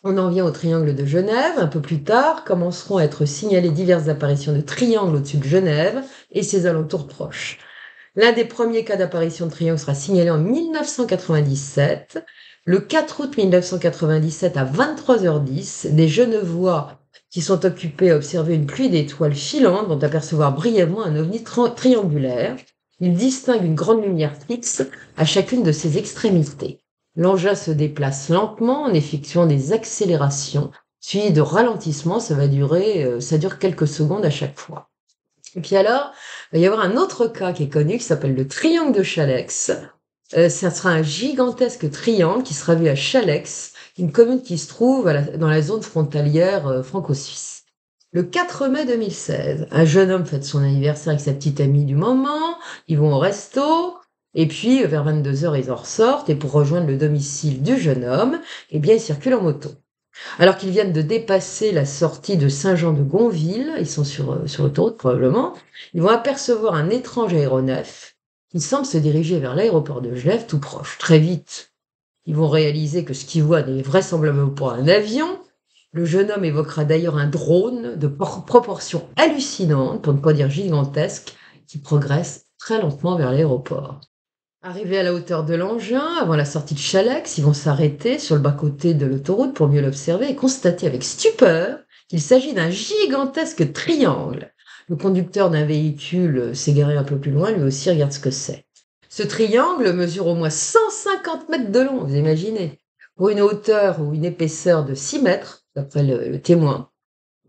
on en vient au triangle de Genève. Un peu plus tard, commenceront à être signalées diverses apparitions de triangles au-dessus de Genève et ses alentours proches. L'un des premiers cas d'apparition de triangle sera signalé en 1997. Le 4 août 1997 à 23h10, des Genevois qui sont occupés à observer une pluie d'étoiles filantes vont apercevoir brièvement un ovni triangulaire. Ils distinguent une grande lumière fixe à chacune de ses extrémités. L'engin se déplace lentement en effectuant des accélérations, suivies de ralentissements. Ça dure quelques secondes à chaque fois. Et puis alors, il va y avoir un autre cas qui est connu, qui s'appelle le triangle de Chalex. Ça sera un gigantesque triangle qui sera vu à Chalex, une commune qui se trouve dans la zone frontalière franco-suisse. Le 4 mai 2016, un jeune homme fête son anniversaire avec sa petite amie du moment, ils vont au resto, et puis vers 22h, ils en ressortent, et pour rejoindre le domicile du jeune homme, eh bien, ils circulent en moto. Alors qu'ils viennent de dépasser la sortie de Saint-Jean-de-Gonville, ils sont sur l'autoroute probablement, ils vont apercevoir un étrange aéronef qui semble se diriger vers l'aéroport de Genève tout proche. Très vite, ils vont réaliser que ce qu'ils voient n'est vraisemblablement pas un avion. Le jeune homme évoquera d'ailleurs un drone de proportions hallucinantes, pour ne pas dire gigantesque, qui progresse très lentement vers l'aéroport. Arrivés à la hauteur de l'engin, avant la sortie de Chalex, ils vont s'arrêter sur le bas-côté de l'autoroute pour mieux l'observer et constater avec stupeur qu'il s'agit d'un gigantesque triangle. Le conducteur d'un véhicule s'est garé un peu plus loin, lui aussi regarde ce que c'est. Ce triangle mesure au moins 150 mètres de long, vous imaginez, pour une hauteur ou une épaisseur de 6 mètres, d'après le témoin.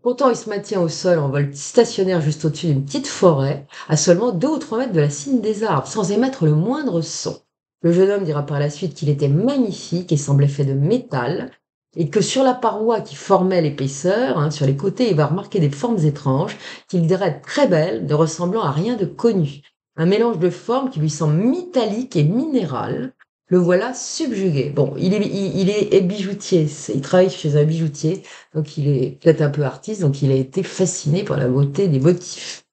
Pourtant, il se maintient au sol en vol stationnaire juste au-dessus d'une petite forêt, à seulement 2 ou 3 mètres de la cime des arbres, sans émettre le moindre son. Le jeune homme dira par la suite qu'il était magnifique et semblait fait de métal, et que sur la paroi qui formait l'épaisseur, sur les côtés, il va remarquer des formes étranges, qu'il dirait être très belles, ne ressemblant à rien de connu. Un mélange de formes qui lui semble métallique et minéral. Le voilà subjugué. Bon, il est bijoutier, il travaille chez un bijoutier, donc il est peut-être un peu artiste, donc il a été fasciné par la beauté des motifs.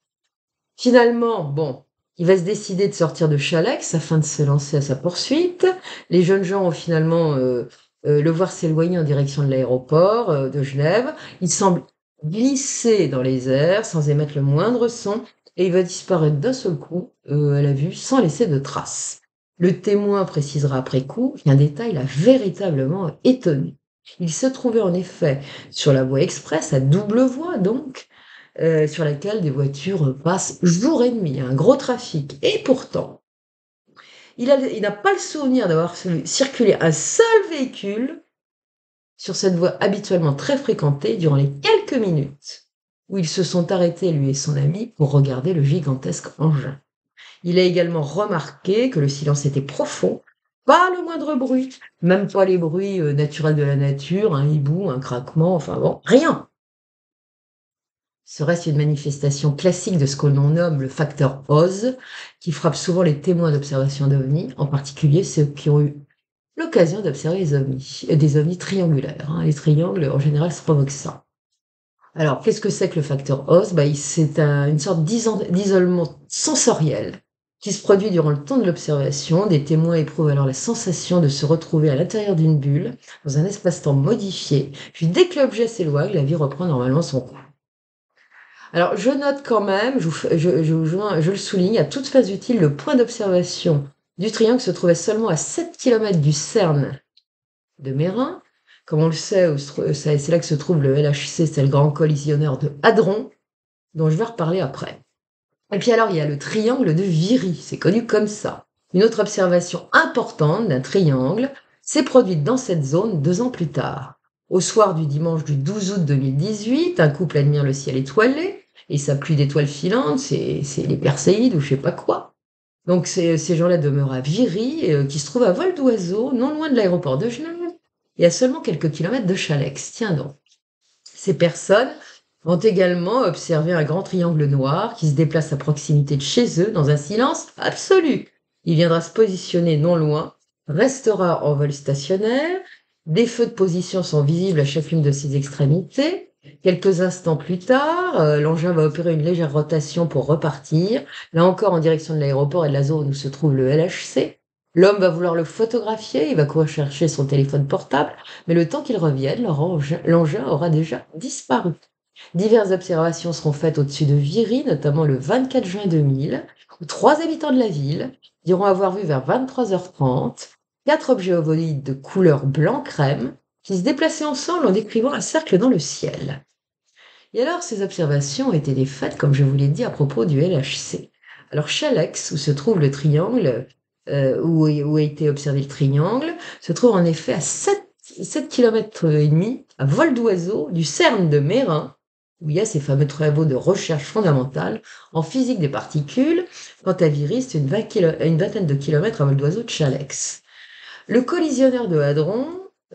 Finalement, bon, il va se décider de sortir de Chalex afin de se lancer à sa poursuite. Les jeunes gens vont finalement le voir s'éloigner en direction de l'aéroport de Genève. Il semble glisser dans les airs sans émettre le moindre son, et il va disparaître d'un seul coup à la vue sans laisser de traces. Le témoin précisera après coup qu'un détail l'a véritablement étonné. Il se trouvait en effet sur la voie express, à double voie donc, sur laquelle des voitures passent jour et nuit, un gros trafic. Et pourtant, il n'a pas le souvenir d'avoir circulé un seul véhicule sur cette voie habituellement très fréquentée durant les quelques minutes où ils se sont arrêtés, lui et son ami, pour regarder le gigantesque engin. Il a également remarqué que le silence était profond, pas le moindre bruit, même pas les bruits naturels de la nature, un hibou, un craquement, enfin bon, rien. Serait-ce une manifestation classique de ce que l'on nomme le facteur Oz, qui frappe souvent les témoins d'observation d'ovnis, en particulier ceux qui ont eu l'occasion d'observer des ovnis triangulaires. Les triangles, en général, se provoquent ça. Alors, qu'est-ce que c'est que le facteur Oz? C'est une sorte d'isolement sensoriel qui se produit durant le temps de l'observation. Des témoins éprouvent alors la sensation de se retrouver à l'intérieur d'une bulle, dans un espace-temps modifié, puis dès que l'objet s'éloigne, la vie reprend normalement son cours. Alors, je note quand même, je le souligne, à toute phase utile, le point d'observation du triangle se trouvait seulement à 7 km du CERN de Mérin. Comme on le sait, c'est là que se trouve le LHC, c'est le grand collisionneur de Hadron, dont je vais reparler après. Et puis alors, il y a le triangle de Viry, c'est connu comme ça. Une autre observation importante d'un triangle s'est produite dans cette zone 2 ans plus tard. Au soir du dimanche du 12 août 2018, un couple admire le ciel étoilé et sa pluie d'étoiles filantes, c'est les Perséides ou je sais pas quoi. Donc ces gens-là demeurent à Viry, qui se trouve à vol d'oiseau, non loin de l'aéroport de Genève, et à seulement quelques kilomètres de Challex. Tiens donc. Ces personnes ont également observé un grand triangle noir qui se déplace à proximité de chez eux dans un silence absolu. Il viendra se positionner non loin, restera en vol stationnaire, des feux de position sont visibles à chacune de ses extrémités. Quelques instants plus tard, l'engin va opérer une légère rotation pour repartir, là encore en direction de l'aéroport et de la zone où se trouve le LHC. L'homme va vouloir le photographier, il va courir chercher son téléphone portable, mais le temps qu'il revienne, l'engin aura déjà disparu. Diverses observations seront faites au-dessus de Viry, notamment le 24 juin 2000, où 3 habitants de la ville diront avoir vu vers 23h30 4 objets ovalides de couleur blanc-crème qui se déplaçaient ensemble en décrivant un cercle dans le ciel. Et alors, ces observations ont été des faites, comme je vous l'ai dit, à propos du LHC. Alors, Challex, où se trouve le triangle, où a été observé le triangle, se trouve en effet à 7 km et demi à vol d'oiseau du CERN de Mérin, où il y a ces fameux travaux de recherche fondamentale en physique des particules. Quant à Viry, c'est une vingtaine de kilomètres à vol d'oiseau de Challex. Le collisionneur de Hadron,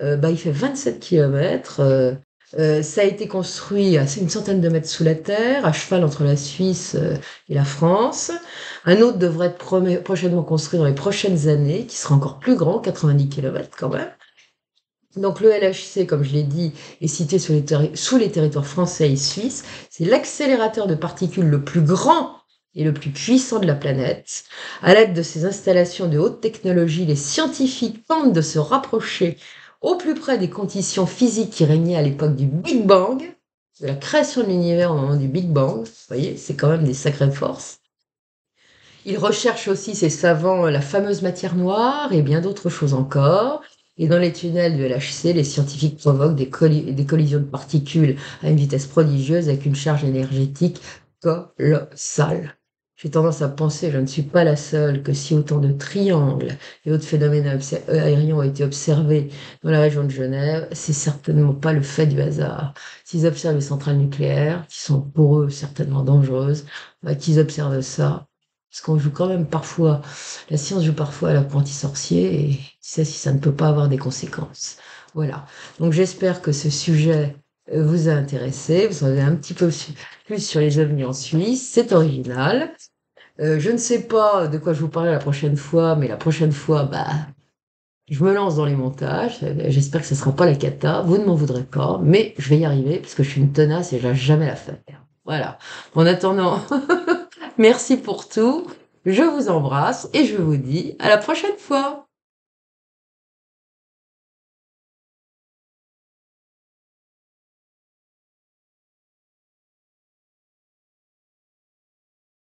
il fait 27 kilomètres. Ça a été construit à une centaine de mètres sous la terre, à cheval entre la Suisse et la France. Un autre devrait être prochainement construit dans les prochaines années, qui sera encore plus grand, 90 kilomètres quand même. Donc le LHC, comme je l'ai dit, est situé sous les territoires français et suisses. C'est l'accélérateur de particules le plus grand et le plus puissant de la planète. À l'aide de ces installations de haute technologie, les scientifiques tentent de se rapprocher au plus près des conditions physiques qui régnaient à l'époque du Big Bang, de la création de l'univers au moment du Big Bang. Vous voyez, c'est quand même des sacrées forces. Ils recherchent aussi, ces savants, la fameuse matière noire et bien d'autres choses encore. Et dans les tunnels du LHC, les scientifiques provoquent des collisions de particules à une vitesse prodigieuse avec une charge énergétique colossale. J'ai tendance à penser, je ne suis pas la seule, que si autant de triangles et autres phénomènes aériens ont été observés dans la région de Genève, c'est certainement pas le fait du hasard. S'ils observent les centrales nucléaires, qui sont pour eux certainement dangereuses, qu'ils observent ça, parce qu'on joue quand même parfois, la science joue parfois à l'apprenti sorcier, et qui sait si ça ne peut pas avoir des conséquences. Voilà. Donc j'espère que ce sujet vous a intéressé, vous en avez un petit peu plus sur les ovnis en Suisse, c'est original. Je ne sais pas de quoi je vous parlerai la prochaine fois, mais la prochaine fois, je me lance dans les montages. J'espère que ce ne sera pas la cata. Vous ne m'en voudrez pas, mais je vais y arriver parce que je suis une tenace et je lâche jamais l'affaire. Voilà. En attendant, merci pour tout. Je vous embrasse et je vous dis à la prochaine fois.